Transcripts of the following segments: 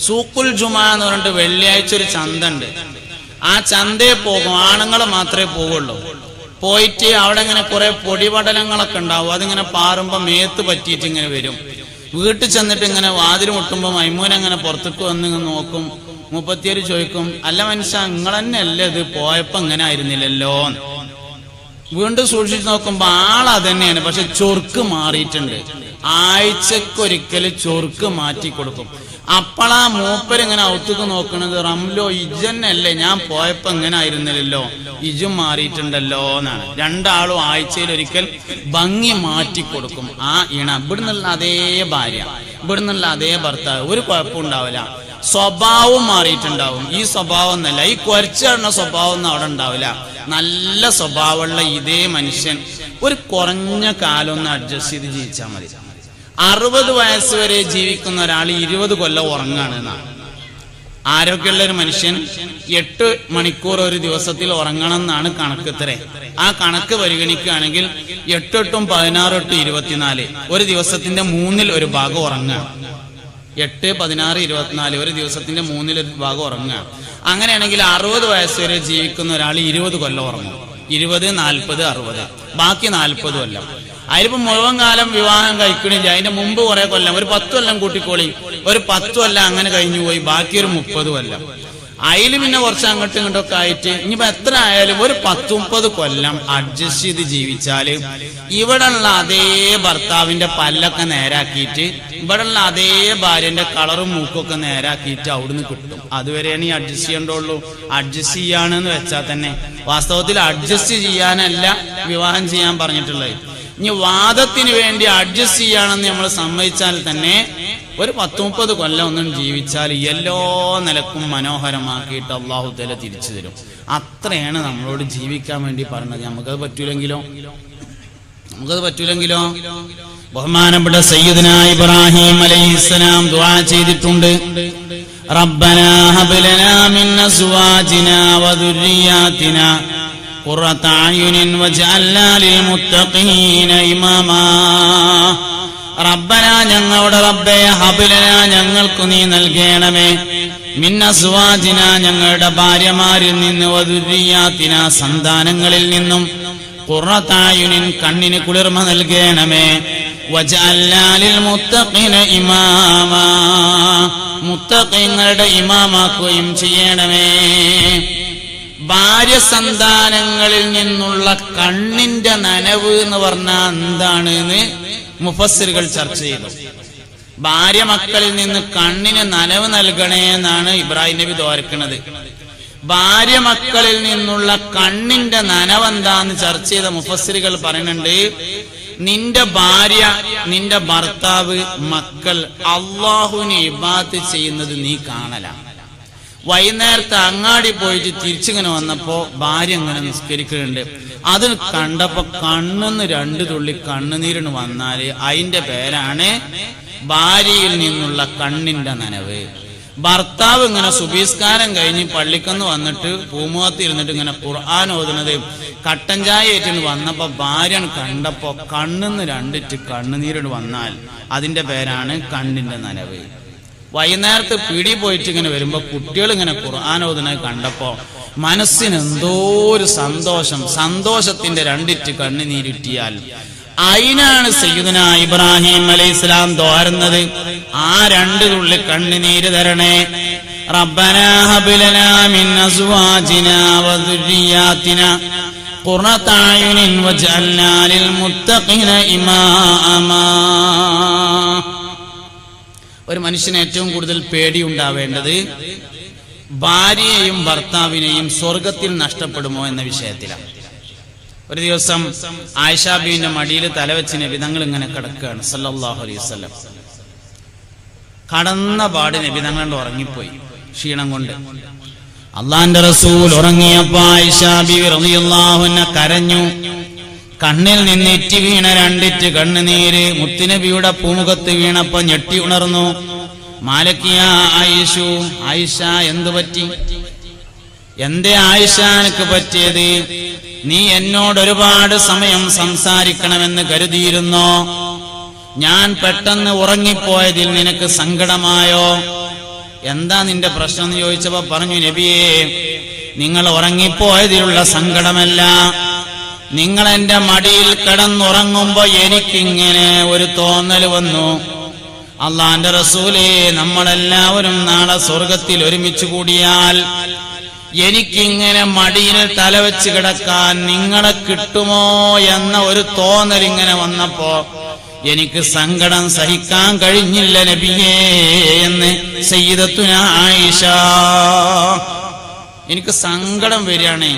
സൂക്കുൽ ജുമാ എന്ന് പറഞ്ഞിട്ട് വെള്ളിയാഴ്ച ഒരു ചന്ത ഉണ്ട്. ആ ചന്തയെ പോകും, ആണുങ്ങൾ മാത്രമേ പോവുള്ളൂ. പോയിട്ട് അവിടെ ഇങ്ങനെ കുറെ പൊടിപടലങ്ങളൊക്കെ ഉണ്ടാവും. അതിങ്ങനെ പാറുമ്പോ മേത്ത് പറ്റിയിട്ട് ഇങ്ങനെ വരും. വീട്ടിൽ ചെന്നിട്ട് ഇങ്ങനെ വാതിൽ മുട്ടുമ്പോ മൈമൂൻ അങ്ങനെ പുറത്തേക്ക് വന്ന് നോക്കും. മുപ്പത്തിയേര് ചോദിക്കും, അല്ല മനുഷ്യ നിങ്ങൾ തന്നെ അല്ലേ ഇത് പോയപ്പോ ഇങ്ങനെ ആയിരുന്നില്ലല്ലോ. വീണ്ടും സൂക്ഷിച്ച് നോക്കുമ്പോ ആളതന്നെയാണ്, പക്ഷെ ചൊർക്ക് മാറിയിട്ടുണ്ട്. ആഴ്ചക്കൊരിക്കൽ ചൊർക്ക് മാറ്റി കൊടുക്കും. അപ്പളാ മൂപ്പരിങ്ങനെ ഔത്തേക്ക് നോക്കണത്, റംലോ ഇജന്നല്ലേ ഞാൻ പോയപ്പോ ഇങ്ങനെ ആയിരുന്നില്ലല്ലോ, ഇജും മാറിയിട്ടുണ്ടല്ലോ എന്നാണ്. രണ്ടാളും ആഴ്ചയിലൊരിക്കൽ ഭംഗി മാറ്റി കൊടുക്കും. ആ ഇണ ഇവിടുന്നുള്ള അതേ ഭാര്യ, ഇവിടുന്നുള്ള അതേ ഭർത്താവ്, ഒരു കുഴപ്പമുണ്ടാവില്ല. സ്വഭാവം മാറിയിട്ടുണ്ടാവും. ഈ സ്വഭാവം എന്നല്ല, ഈ കുറച്ചിടുന്ന സ്വഭാവം ഒന്നും അവിടെ ഉണ്ടാവില്ല. നല്ല സ്വഭാവമുള്ള ഇതേ മനുഷ്യൻ ഒരു കുറഞ്ഞ കാലം ഒന്ന് അഡ്ജസ്റ്റ് ചെയ്ത് ജീവിച്ചാൽ മതി. 60 വയസ്സ് വരെ ജീവിക്കുന്ന ഒരാൾ 20 കൊല്ലം ഉറങ്ങാണ് എന്നാണ്. ആരോഗ്യമുള്ള ഒരു മനുഷ്യൻ 8 മണിക്കൂർ ഒരു ദിവസത്തിൽ ഉറങ്ങണം എന്നാണ് കണക്ക്. ആ കണക്ക് പരിഗണിക്കുകയാണെങ്കിൽ 8 8 16 8 24 ഒരു ദിവസത്തിന്റെ 1/3 ഭാഗം ഉറങ്ങുക. 8 16 24 ഒരു ദിവസത്തിന്റെ 1/3 ഭാഗം ഉറങ്ങുക. അങ്ങനെയാണെങ്കിൽ 60 വയസ്സ് വരെ ജീവിക്കുന്ന ഒരാൾ 20 കൊല്ലം ഉറങ്ങും. 20 40 60 ബാക്കി 40 കൊല്ലം. അതിലിപ്പോ മുഴുവൻ കാലം വിവാഹം കഴിക്കണില്ല, അതിന്റെ മുമ്പ് കുറെ കൊല്ലം, ഒരു 10 കൊല്ലം കൂട്ടിക്കോളി, ഒരു 10 കൊല്ലം അങ്ങനെ കഴിഞ്ഞു പോയി, ബാക്കി ഒരു 30 കൊല്ലം. അതിൽ പിന്നെ കുറച്ച് അങ്ങോട്ടും ഇങ്ങോട്ടൊക്കെ ആയിട്ട് ഇനിയിപ്പോ എത്ര ആയാലും ഒരു 10-30 കൊല്ലം അഡ്ജസ്റ്റ് ചെയ്ത് ജീവിച്ചാല് ഇവിടെയുള്ള അതേ ഭർത്താവിന്റെ പല്ലൊക്കെ നേരാക്കിയിട്ട്, ഇവിടെയുള്ള അതേ ഭാര്യന്റെ കളറും മൂക്കൊക്കെ നേരാക്കിയിട്ട് അവിടുന്ന് കിട്ടും. അതുവരെയാണ് ഈ അഡ്ജസ്റ്റ് ചെയ്യേണ്ടുള്ളൂ. അഡ്ജസ്റ്റ് ചെയ്യാണെന്ന് വെച്ചാൽ തന്നെ വാസ്തവത്തിൽ അഡ്ജസ്റ്റ് ചെയ്യാനല്ല വിവാഹം ചെയ്യാൻ പറഞ്ഞിട്ടുള്ളത്. ഇനി വാദത്തിന് വേണ്ടി അഡ്ജസ്റ്റ് ചെയ്യാണെന്ന് നമ്മൾ സമ്മതിച്ചാൽ തന്നെ ഒരു 10-30 കൊല്ലം ഒന്നും ജീവിച്ചാൽ എല്ലാ നിലക്കും മനോഹരമാക്കിയിട്ട് അള്ളാഹു തആല തിരിച്ചു തരും. അത്രയാണ് നമ്മളോട് ജീവിക്കാൻ വേണ്ടി പറഞ്ഞത്. നമുക്കത് പറ്റൂലെങ്കിലോ ബഹുമാനപ്പെട്ട സയ്യിദുനാ ഇബ്രാഹിം അലൈഹിസ്സലാം ദുആ ചെയ്തിട്ടുണ്ട്, റബ്ബനാ ഹബ് ലനാ മിൻ അസ്വാജിനാ വദുർരിയാതിനാ ഖുറത അയുനിൻ വജഅൽനാ ലിൽമുത്തഖീന ഇമാമാ. റബ്ബന ഞങ്ങളുടെ റബ്ബേ, ഹബ്ലന ഞങ്ങൾക്ക് നീ നൽകണമേ, മിൻ അസ്വാജിന ഞങ്ങളുടെ ഭാര്യമാരിൽ നിന്ന്, വദുർരിയാതിന സന്താനങ്ങളിൽ നിന്നും, ഖുറത അയുനിൻ കണ്ണിന് കുളിർമ നൽകണമേ, വജഅൽനാ ലിൽമുത്തഖീന ഇമാമാ മുത്തഖീങ്ങളുടെ ഇമാമാക്കുകയും ചെയ്യണമേ. ഭാര്യ സന്താനങ്ങളിൽ നിന്നുള്ള കണ്ണിന്റെ നനവ് എന്ന് പറഞ്ഞാൽ എന്താണെന്ന് മുഫസ്സിറുകൾ ചർച്ച ചെയ്തു. ഭാര്യ മക്കളിൽ നിന്ന് കണ്ണിന് നനവ് നൽകണേ എന്നാണ് ഇബ്രാഹിം നബി ദ്വാരക്കുന്നത്. ഭാര്യ മക്കളിൽ നിന്നുള്ള കണ്ണിന്റെ നനവ് എന്താന്ന് ചർച്ച ചെയ്ത മുഫസ്സിറുകൾ പറയുന്നുണ്ട്, നിന്റെ ഭാര്യ, നിന്റെ ഭർത്താവ്, മക്കൾ അള്ളാഹുവിനെ ഇബാദത്ത് ചെയ്യുന്നത് നീ കാണലാണ്. വൈകുന്നേരത്തെ അങ്ങാടി പോയിട്ട് തിരിച്ചിങ്ങനെ വന്നപ്പോ ഭാര്യ അങ്ങനെ നിസ്കരിക്കുന്നുണ്ട്. അത് കണ്ടപ്പോ കണ്ണെന്ന് 2 തുള്ളി കണ്ണുനീരിന് വന്നാല് അതിന്റെ പേരാണ് ഭാര്യയിൽ നിന്നുള്ള കണ്ണിന്റെ നനവ്. ഭർത്താവ് ഇങ്ങനെ സുബീസ്കാരം കഴിഞ്ഞ് പള്ളിക്കന്ന് വന്നിട്ട് പൂമുഖത്ത് ഇരുന്നിട്ട് ഇങ്ങനെ ഖുർആൻ ഓതുന്നത് കട്ടൻ ചായ ഏറ്റിന് വന്നപ്പോ ഭാര്യ കണ്ടപ്പോ കണ്ണെന്ന് 2 കണ്ണുനീരിന് വന്നാൽ അതിന്റെ പേരാണ് കണ്ണിന്റെ നനവ്. വൈകുന്നേരത്ത് പിടി പോയിട്ട് ഇങ്ങനെ വരുമ്പോ കുട്ടികൾ ഇങ്ങനെ ഖുർആൻ ഓതുന്നത് കണ്ടപ്പോ മനസ്സിന് എന്തോ ഒരു സന്തോഷം, സന്തോഷത്തിന്റെ 2 കണ്ണുനീരിട്ടിയാൽ അതിനാണ് സയ്യിദുനാ ഇബ്രാഹിം അലൈഹിസ്സലാം ദ്വാരുന്നത്, ആ 2 തുള്ളി കണ്ണുനീര് തരണേ. റബ്ബനാ ഹബ് ലനാ മിൻ അസ്വാജിനാ വദുർരിയാതിനാ ഖുറത അയുനിൻ വജഅൽനാ ലിൽമുത്തഖീന ഇമാമാ. ഒരു മനുഷ്യന് ഏറ്റവും കൂടുതൽ പേടിയുണ്ടാവേണ്ടത് ഭാര്യയെയും ഭർത്താവിനെയും സ്വർഗത്തിൽ നഷ്ടപ്പെടുമോ എന്ന വിഷയത്തിലാണ്. ഒരു ദിവസം ആയിഷ ബീവിന്റെ മടിയിൽ തലവെച്ച് നബി തങ്ങൾ ഇങ്ങനെ കിടക്കുകയാണ് സല്ലല്ലാഹു അലൈഹി വസല്ലം. കടന്ന പാട് നബി തങ്ങൾ ഉറങ്ങിപ്പോയി ക്ഷീണം കൊണ്ട്. അള്ളാന്റെ റസൂൽ ഉറങ്ങിയപ്പോ ആയിഷ ബീവി റളിയല്ലാഹു അൻഹ കരഞ്ഞു. കണ്ണിൽ നിന്ന് ഇറ്റി വീണ 2 കണ്ണുനീര് മുത്തുനബിയുടെ പൂമുഖത്ത് വീണപ്പോ ഞെട്ടി ഉണർന്നു. മാലക്കിയ ആയിഷു, ആയിഷ എന്തു പറ്റി? എന്തേ ആയിഷ എനിക്ക് പറ്റിയത്? നീ എന്നോട് ഒരുപാട് സമയം സംസാരിക്കണമെന്ന് കരുതിയിരുന്നോ? ഞാൻ പെട്ടെന്ന് ഉറങ്ങിപ്പോയതിൽ നിനക്ക് സങ്കടമായോ? എന്താ നിന്റെ പ്രശ്നം എന്ന് ചോദിച്ചപ്പോ പറഞ്ഞു, നബിയേ, നിങ്ങൾ ഉറങ്ങിപ്പോയതിലുള്ള സങ്കടമല്ല, നിങ്ങൾ എന്റെ മടിയിൽ കിടന്നുറങ്ങുമ്പോ എനിക്കിങ്ങനെ ഒരു തോന്നൽ വന്നു, അള്ളാന്റെ റസൂലേ, നമ്മളെല്ലാവരും നാളെ സ്വർഗത്തിൽ ഒരുമിച്ച് കൂടിയാൽ എനിക്കിങ്ങനെ മടിയിൽ തലവെച്ച് കിടക്കാൻ നിങ്ങളെ കിട്ടുമോ എന്ന ഒരു തോന്നൽ ഇങ്ങനെ വന്നപ്പോ എനിക്ക് സങ്കടം സഹിക്കാൻ കഴിഞ്ഞില്ല നബിയേ എന്ന് സയ്യിദത്തുന ആയിഷ. എനിക്ക് സങ്കടം വരികയാണ്,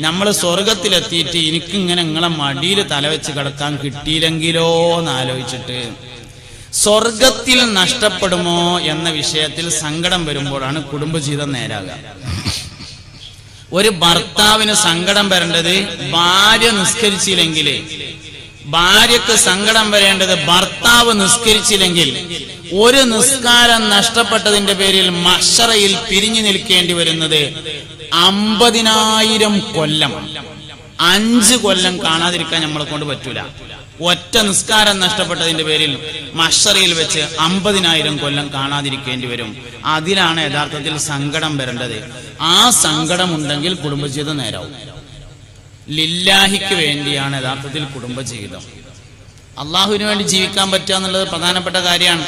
നമ്മൾ സ്വർഗത്തിലെത്തിയിട്ട് എനിക്കിങ്ങനെ നിങ്ങളെ മടിയിൽ തലവെച്ച് കിടക്കാൻ കിട്ടിയില്ലെങ്കിലോ എന്നാലോചിച്ചിട്ട് സ്വർഗത്തിൽ നഷ്ടപ്പെടുമോ എന്ന വിഷയത്തിൽ സങ്കടം വരുമ്പോഴാണ് കുടുംബജീവിതം നേരാകുക. ഒരു ഭർത്താവിന് സങ്കടം വരേണ്ടത് ഭാര്യ നിസ്കരിച്ചില്ലെങ്കിൽ, ഭാര്യക്ക് സങ്കടം വരേണ്ടത് ഭർത്താവ് നിസ്കരിച്ചില്ലെങ്കിൽ, ഒരു നിസ്കാരം നഷ്ടപ്പെട്ടതിന്റെ പേരിൽ മഹ്ശറയിൽ പിരിഞ്ഞു നിൽക്കേണ്ടി വരുന്നത് 50,000 കൊല്ലം. 5 കൊല്ലം കാണാതിരിക്കാൻ നമ്മളെ കൊണ്ട് പറ്റൂല. ഒറ്റ നിസ്കാരം നഷ്ടപ്പെട്ടതിന്റെ പേരിൽ മഹ്ശറയിൽ വെച്ച് 50,000 കൊല്ലം കാണാതിരിക്കേണ്ടി വരും. അതിലാണ് യഥാർത്ഥത്തിൽ സങ്കടം വരേണ്ടത്. ആ സങ്കടം ഉണ്ടെങ്കിൽ കുടുംബജീവിതം നേരാവും. ലില്ലാഹിക്ക് വേണ്ടിയാണ് യഥാർത്ഥത്തിൽ കുടുംബജീവിതം. അള്ളാഹുവിന് വേണ്ടി ജീവിക്കാൻ പറ്റുക എന്നുള്ളത് പ്രധാനപ്പെട്ട കാര്യമാണ്.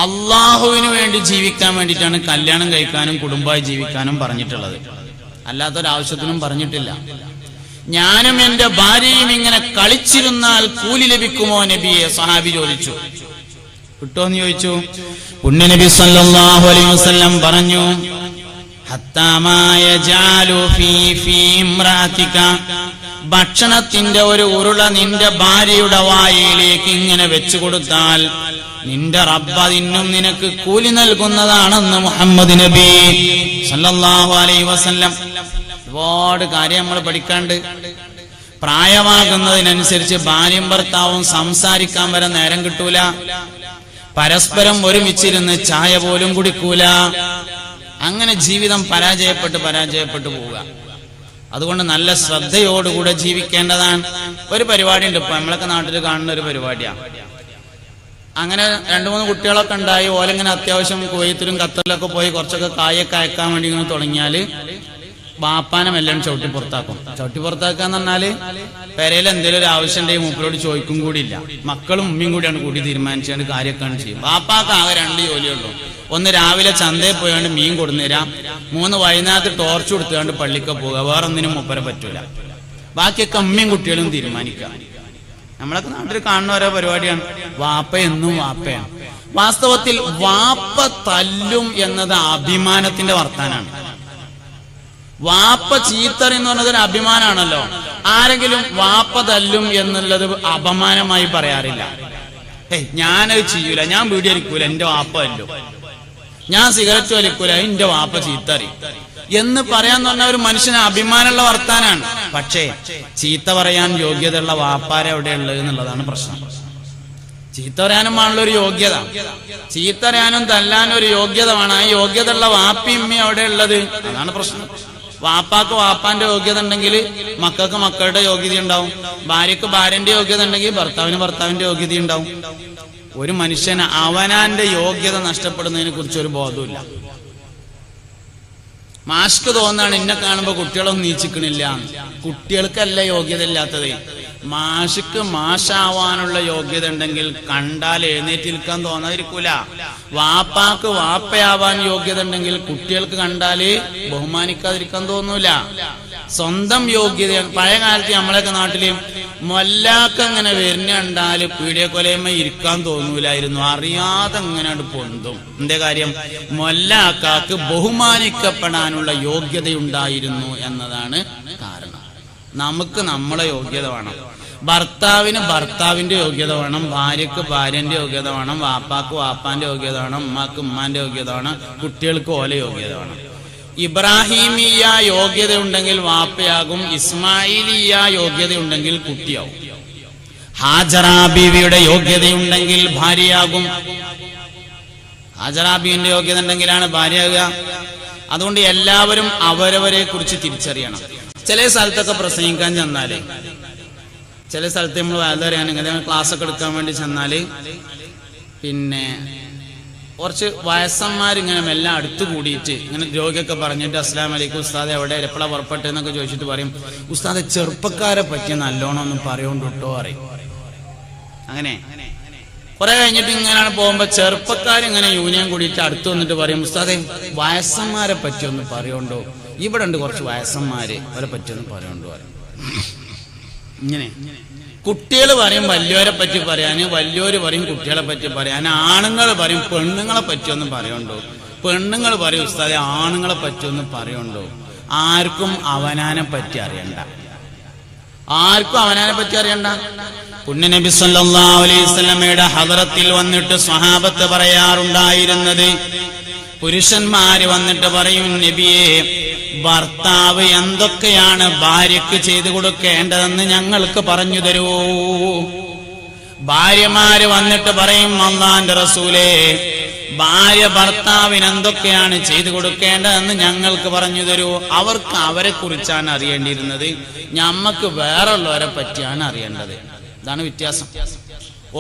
അള്ളാഹുവിന് വേണ്ടി ജീവിക്കാൻ വേണ്ടിയിട്ടാണ് കല്യാണം കഴിക്കാനും കുടുംബമായി ജീവിക്കാനും പറഞ്ഞിട്ടുള്ളത്, അല്ലാത്തൊരാവശ്യത്തിനും പറഞ്ഞിട്ടില്ല. ഞാനും എന്റെ ഭാര്യയും ഇങ്ങനെ കളിച്ചിരുന്നാൽ കൂലി ലഭിക്കുമോ നബിയെ? സഹാബി ചോദിച്ചു. കിട്ടുമെന്ന് ചോദിച്ചു. പുണ്യനബി സല്ലല്ലാഹു അലൈഹി വസല്ലം പറഞ്ഞു, ഭക്ഷണത്തിന്റെ ഒരു ഉരുള നിന്റെ ഭാര്യയുടെ വായിലേക്ക് ഇങ്ങനെ വെച്ചു കൊടുത്താൽ നിന്റെ റബ്ബ് അതിനും നിനക്ക് കൂലി നൽകുന്നതാണെന്ന് മുഹമ്മദ് നബി സല്ലല്ലാഹു അലൈഹി വസല്ലം. ഒരുപാട് കാര്യം നമ്മൾ പഠിക്കാണ്ട്. പ്രായമാകുന്നതിനനുസരിച്ച് ഭാര്യയും ഭർത്താവും സംസാരിക്കാൻ വരെ നേരം കിട്ടൂല. പരസ്പരം ഒരുമിച്ചിരുന്ന് ചായ പോലും കുടിക്കൂല. അങ്ങനെ ജീവിതം പരാജയപ്പെട്ടു പോവുക. അതുകൊണ്ട് നല്ല ശ്രദ്ധയോടുകൂടെ ജീവിക്കേണ്ടതാണ്. ഒരു പരിപാടി ഉണ്ട് ഇപ്പൊ നമ്മളൊക്കെ നാട്ടിൽ കാണുന്ന ഒരു പരിപാടിയാണ്. അങ്ങനെ 2-3 കുട്ടികളൊക്കെ ഉണ്ടായി. ഓലിങ്ങനെ അത്യാവശ്യം കുവൈത്തിലും ഖത്തറിലൊക്കെ പോയി കുറച്ചൊക്കെ കായൊക്കെ അയക്കാൻ വേണ്ടി ഇങ്ങനെ തുടങ്ങിയാല് ബാപ്പാനം എല്ലാം ചവിട്ടി പുറത്താക്കും. ചവിട്ടി പുറത്താക്കാന്ന് പറഞ്ഞാല് പെരയിൽ എന്തെങ്കിലും ഒരു ആവശ്യം ഉണ്ടെങ്കിൽ മൂപ്പരോട് ചോദിക്കും കൂടിയില്ല. മക്കളും ഉമ്മയും കൂടിയാണ് കൂടി തീരുമാനിച്ചുകൊണ്ട് കാര്യമൊക്കെ ചെയ്യും. ബാപ്പാക്ക് ആകെ 2 ജോലിയുള്ളൂ. ഒന്ന് രാവിലെ ചന്തയിൽ പോയാണ്ട് മീൻ കൊടുന്നുതരാം, 3 വൈകുന്നേരത്ത് ടോർച്ച് കൊടുത്തുകൊണ്ട് പള്ളിക്ക് പോവുക. വേറൊന്നിനും മൂപ്പരെ പറ്റൂല. ബാക്കിയൊക്കെ ഉമ്മയും കുട്ടികളും തീരുമാനിക്കുക. നമ്മളൊക്കെ നാട്ടിൽ കാണുന്ന ഓരോ പരിപാടിയാണ്. വാപ്പ എന്നും വാപ്പയാണ്. വാസ്തവത്തിൽ വാപ്പ തല്ലും എന്നത് അഭിമാനത്തിന്റെ വർത്താനാണ്. വാപ്പ ചീത്തറി എന്ന് പറഞ്ഞത് ഒരു അഭിമാനാണല്ലോ. ആരെങ്കിലും വാപ്പ തല്ലും എന്നുള്ളത് അപമാനമായി പറയാറില്ല. ഞാനത് ചെയ്യൂല, ഞാൻ വീഡിയോ അരിക്കൂല, എന്റെ വാപ്പ തല്ലും, ഞാൻ സിഗരറ്റ് വലിക്കൂല, എന്റെ വാപ്പ ചീത്തറി എന്ന് പറയാന്ന് പറഞ്ഞ ഒരു മനുഷ്യന് അഭിമാനമുള്ള വർത്താനാണ്. പക്ഷേ ചീത്ത പറയാൻ യോഗ്യതയുള്ള വാപ്പാരെ എവിടെ ഉള്ളത് എന്നുള്ളതാണ് പ്രശ്നം. ചീത്ത പറയാനും ആണല്ലോ ഒരു യോഗ്യത. ചീത്ത പറയാനും തല്ലാനും ഒരു യോഗ്യത വേണം. ആ യോഗ്യത ഉള്ള വാപ്പിയും ഉമ്മയും അവിടെ ഉള്ളത്, അതാണ് പ്രശ്നം. വാപ്പാക്ക് വാപ്പാന്റെ യോഗ്യത ഉണ്ടെങ്കിൽ മക്കൾക്ക് മക്കളുടെ യോഗ്യത ഉണ്ടാവും. ഭാര്യക്ക് ഭാര്യന്റെ യോഗ്യത ഉണ്ടെങ്കിൽ ഭർത്താവിന് ഭർത്താവിന്റെ യോഗ്യത ഉണ്ടാവും. ഒരു മനുഷ്യന് അവനാന്റെ യോഗ്യത നഷ്ടപ്പെടുന്നതിനെ കുറിച്ച് ഒരു ബോധമില്ല. മാഷ്ക്ക് തോന്നാണ് എന്നെ കാണുമ്പോ കുട്ടികളൊന്നും നീച്ചിക്കണില്ല. കുട്ടികൾക്കല്ല യോഗ്യത ഇല്ലാത്തത്. മാഷ്ക്ക് മാഷാവാനുള്ള യോഗ്യത ഉണ്ടെങ്കിൽ കണ്ടാൽ എഴുന്നേറ്റ് നിൽക്കാൻ തോന്നാതിരിക്കൂല. വാപ്പാക്ക് വാപ്പയാവാൻ യോഗ്യത ഉണ്ടെങ്കിൽ കുട്ടികൾക്ക് കണ്ടാല് ബഹുമാനിക്കാതിരിക്കാൻ തോന്നൂല. സ്വന്തം യോഗ്യത. പഴയ കാലത്ത് നമ്മളൊക്കെ നാട്ടില് മൊല്ലാക്ക് അങ്ങനെ വരുന്ന കണ്ടാല് പീഡിയ കൊലയമ്മ ഇരിക്കാൻ തോന്നൂലായിരുന്നു. അറിയാതെ എങ്ങനെയാണ് പൊന്തും. എന്റെ കാര്യം മൊല്ലാക്കാക്ക് ബഹുമാനിക്കപ്പെടാനുള്ള യോഗ്യതയുണ്ടായിരുന്നു എന്നതാണ് കാരണം. നമുക്ക് നമ്മളെ യോഗ്യത വേണം. ഭർത്താവിന് ഭർത്താവിന്റെ യോഗ്യത വേണം, ഭാര്യക്ക് ഭാര്യന്റെ യോഗ്യത വേണം, വാപ്പാക്ക് വാപ്പാന്റെ യോഗ്യത വേണം, ഉമ്മാക്ക് ഉമ്മാന്റെ യോഗ്യത വേണം, കുട്ടികൾക്ക് ഓല യോഗ്യത വേണം. ഇബ്രാഹിമിയ യോഗ്യത ഉണ്ടെങ്കിൽ വാപ്പയാകും, ഇസ്മായിലിയ യോഗ്യത ഉണ്ടെങ്കിൽ കുട്ടിയാവും, ഹാജറ ബീവിയുടെ യോഗ്യതയുണ്ടെങ്കിൽ ഭാര്യയാകും. ഹാജറ ബീവിന്റെ യോഗ്യത ഉണ്ടെങ്കിലാണ് ഭാര്യയാകുക. അതുകൊണ്ട് എല്ലാവരും അവരവരെ കുറിച്ച് തിരിച്ചറിയണം. ചില സ്ഥലത്തൊക്കെ പ്രസംഗിക്കാൻ ചെന്നാല്, ചില സ്ഥലത്ത് നമ്മൾ വാദറിയാണ് ഇങ്ങനെ ക്ലാസ് ഒക്കെ എടുക്കാൻ വേണ്ടി ചെന്നാല്, പിന്നെ കുറച്ച് വയസ്സന്മാരിങ്ങനെ മെല്ലെ അടുത്ത് കൂടിയിട്ട് ഇങ്ങനെ രോഗിയൊക്കെ പറഞ്ഞിട്ട് അസ്സലാമു അലൈക്കും ഉസ്താദെ എവിടെ എപ്പോഴാ പുറപ്പെട്ടെന്നൊക്കെ ചോദിച്ചിട്ട് പറയും, ഉസ്താദെ ചെറുപ്പക്കാരെ പറ്റി നല്ലോണം ഒന്നും പറയോണ്ട് കേട്ടോ പറയും. അങ്ങനെ കുറെ കഴിഞ്ഞിട്ട് ഇങ്ങനെയാണ് പോകുമ്പോ ചെറുപ്പക്കാരിങ്ങനെ യൂണിയൻ കൂടിയിട്ട് അടുത്ത് വന്നിട്ട് പറയും, ഉസ്താദെ വയസ്സന്മാരെ പറ്റി ഒന്ന് പറയോണ്ടോ, ഇവിടെ ഉണ്ട് കുറച്ച് വയസ്സന്മാര്, അവരെ പറ്റി ഒന്ന് പറയോണ്ടോ പറയും. ഇങ്ങനെ കുട്ടികൾ പറയും വലിയവരെ പറ്റി പറയാന്, വലിയവര് പറയും കുട്ടികളെ പറ്റി പറയാൻ, ആണുങ്ങൾ പറയും പെണ്ണുങ്ങളെ പറ്റി ഒന്ന് പറയണ്ടോ, പെണ്ണുങ്ങൾ പറയും ഉസ്താദെ ആണുങ്ങളെ പറ്റി ഒന്ന് പറയണ്ടോ. ആർക്കും അവനാനെ പറ്റി അറിയണ്ട, ആർക്കും അവനാനെ പറ്റി അറിയണ്ട. പുണ്യനബി സല്ലല്ലാഹു അലൈഹി വസല്ലമയുടെ ഹദറത്തിൽ വന്നിട്ട് സ്വഹാബത്ത് പറയാറുണ്ടായിരുന്നത്, പുരുഷന്മാര് വന്നിട്ട് പറയും, നബിയെ ഭർത്താവ് എന്തൊക്കെയാണ് ഭാര്യക്ക് ചെയ്തു കൊടുക്കേണ്ടതെന്ന് ഞങ്ങൾക്ക് പറഞ്ഞു തരൂ. ഭാര്യമാര് വന്നിട്ട് പറയും, അല്ലാഹുവിന്റെ റസൂലേ ഭാര്യ ഭർത്താവിന് എന്തൊക്കെയാണ് ചെയ്തു കൊടുക്കേണ്ടതെന്ന് ഞങ്ങൾക്ക് പറഞ്ഞു തരൂ. അവർക്ക് അവരെ കുറിച്ചാണ് അറിയേണ്ടിയിരുന്നത്, ഞമ്മക്ക് വേറുള്ളവരെ പറ്റിയാണ് അറിയേണ്ടത്. ഇതാണ് വ്യത്യാസം.